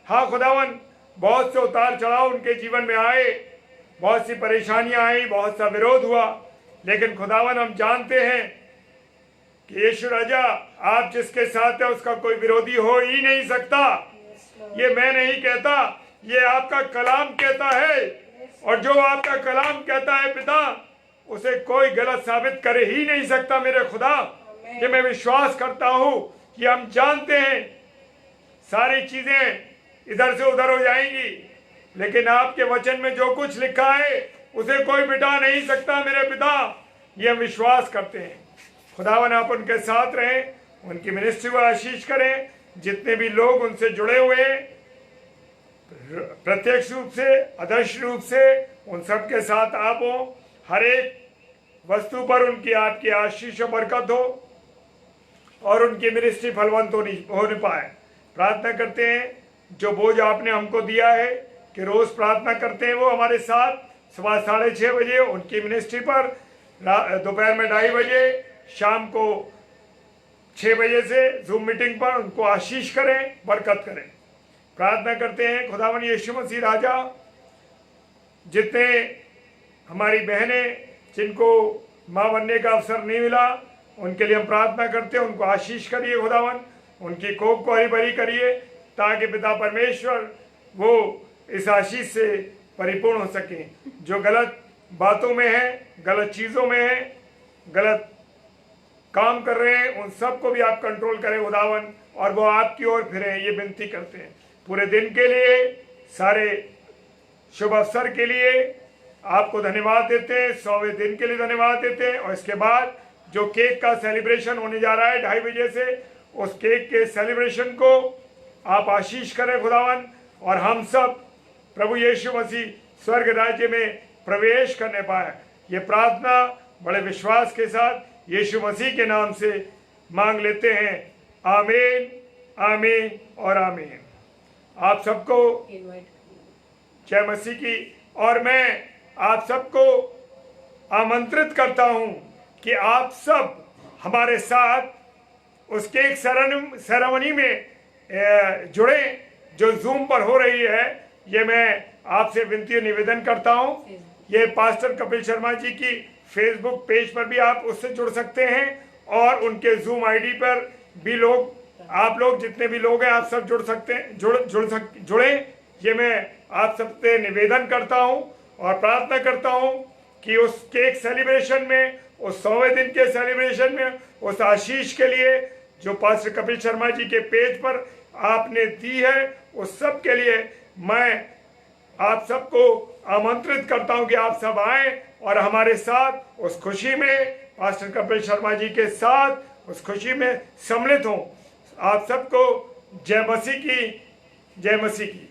Speaker 1: हाँ खुदावन, बहुत से उतार चढ़ाव उनके जीवन में आए, बहुत सी परेशानियां आई, बहुत सा विरोध हुआ, लेकिन खुदावन हम जानते हैं कि यीशु राजा आप जिसके साथ है उसका कोई विरोधी हो ही नहीं सकता। ये मैं नहीं कहता, ये आपका कलाम कहता है, और जो आपका कलाम कहता है पिता, उसे कोई गलत साबित कर ही नहीं सकता मेरे खुदा। ये मैं विश्वास करता हूं कि हम जानते हैं सारी चीजें इधर से उधर हो जाएंगी, लेकिन आपके वचन में जो कुछ लिखा है उसे कोई मिटा नहीं सकता मेरे पिता। ये हम विश्वास करते हैं। खुदावन आप उनके साथ रहें, उनकी मिनिस्ट्री को आशीष करें, जितने भी लोग उनसे जुड़े हुए हैं प्रत्यक्ष रूप से अदृश्य रूप से, उन सब के साथ आप हो। हर एक वस्तु पर उनकी आपकी आशीष और बरकत हो और उनकी मिनिस्ट्री फलवंत हो नहीं पाए। प्रार्थना करते हैं जो बोझ आपने हमको दिया है कि रोज प्रार्थना करते हैं, वो हमारे साथ सुबह 6:30 बजे उनकी मिनिस्ट्री पर, दोपहर में 2:30 बजे, शाम को 6 बजे से जूम मीटिंग पर उनको आशीष करें, बरकत करें। प्रार्थना करते हैं खुदावन यीशु मसीह राजा, जितने हमारी बहनें जिनको माँ बनने का अवसर नहीं मिला, उनके लिए हम प्रार्थना करते हैं, उनको आशीष करिए खुदावन, उनकी कोख को हरी भरी करिए, ताकि पिता परमेश्वर वो इस आशीष से परिपूर्ण हो सके। जो गलत बातों में है, गलत चीज़ों में है, गलत काम कर रहे हैं, उन सब को भी आप कंट्रोल करें खुदावन, और वो आपकी ओर फिरें, ये विनती करते हैं। पूरे दिन के लिए, सारे शुभ अवसर के लिए आपको धन्यवाद देते हैं, 100वें दिन के लिए धन्यवाद देते हैं। और इसके बाद जो केक का सेलिब्रेशन होने जा रहा है 2:30 बजे से, उस केक के सेलिब्रेशन को आप आशीष करें खुदावन, और हम सब प्रभु यीशु मसीह स्वर्ग राज्य में प्रवेश करने पाए। ये प्रार्थना बड़े विश्वास के साथ यीशु मसीह के नाम से मांग लेते हैं। आमीन, आमीन और आमीन। आप सबको जय मसीह की। और मैं आप सबको आमंत्रित करता हूं कि आप सब हमारे साथ उस केक सेरेमनी में जुड़े जो जूम पर हो रही है। ये मैं आपसे विनती निवेदन करता हूं। ये पास्टर कपिल शर्मा जी की फेसबुक पेज पर भी आप उससे जुड़ सकते हैं, और उनके जूम आईडी पर भी लोग, आप लोग जितने भी लोग हैं, आप सब जुड़ सकते हैं, जुड़े। ये मैं आप सबसे निवेदन करता हूं और प्रार्थना करता हूं कि उस केक सेलिब्रेशन में, उस 100वें दिन के सेलिब्रेशन में, उस आशीष के लिए जो पास्टर कपिल शर्मा जी के पेज पर आपने दी है, उस सब के लिए मैं आप सबको आमंत्रित करता हूं कि आप सब आएं और हमारे साथ उस खुशी में, पास्टर कपिल शर्मा जी के साथ उस खुशी में सम्मिलित हों। आप सबको जय मसीह की, जय मसीह की।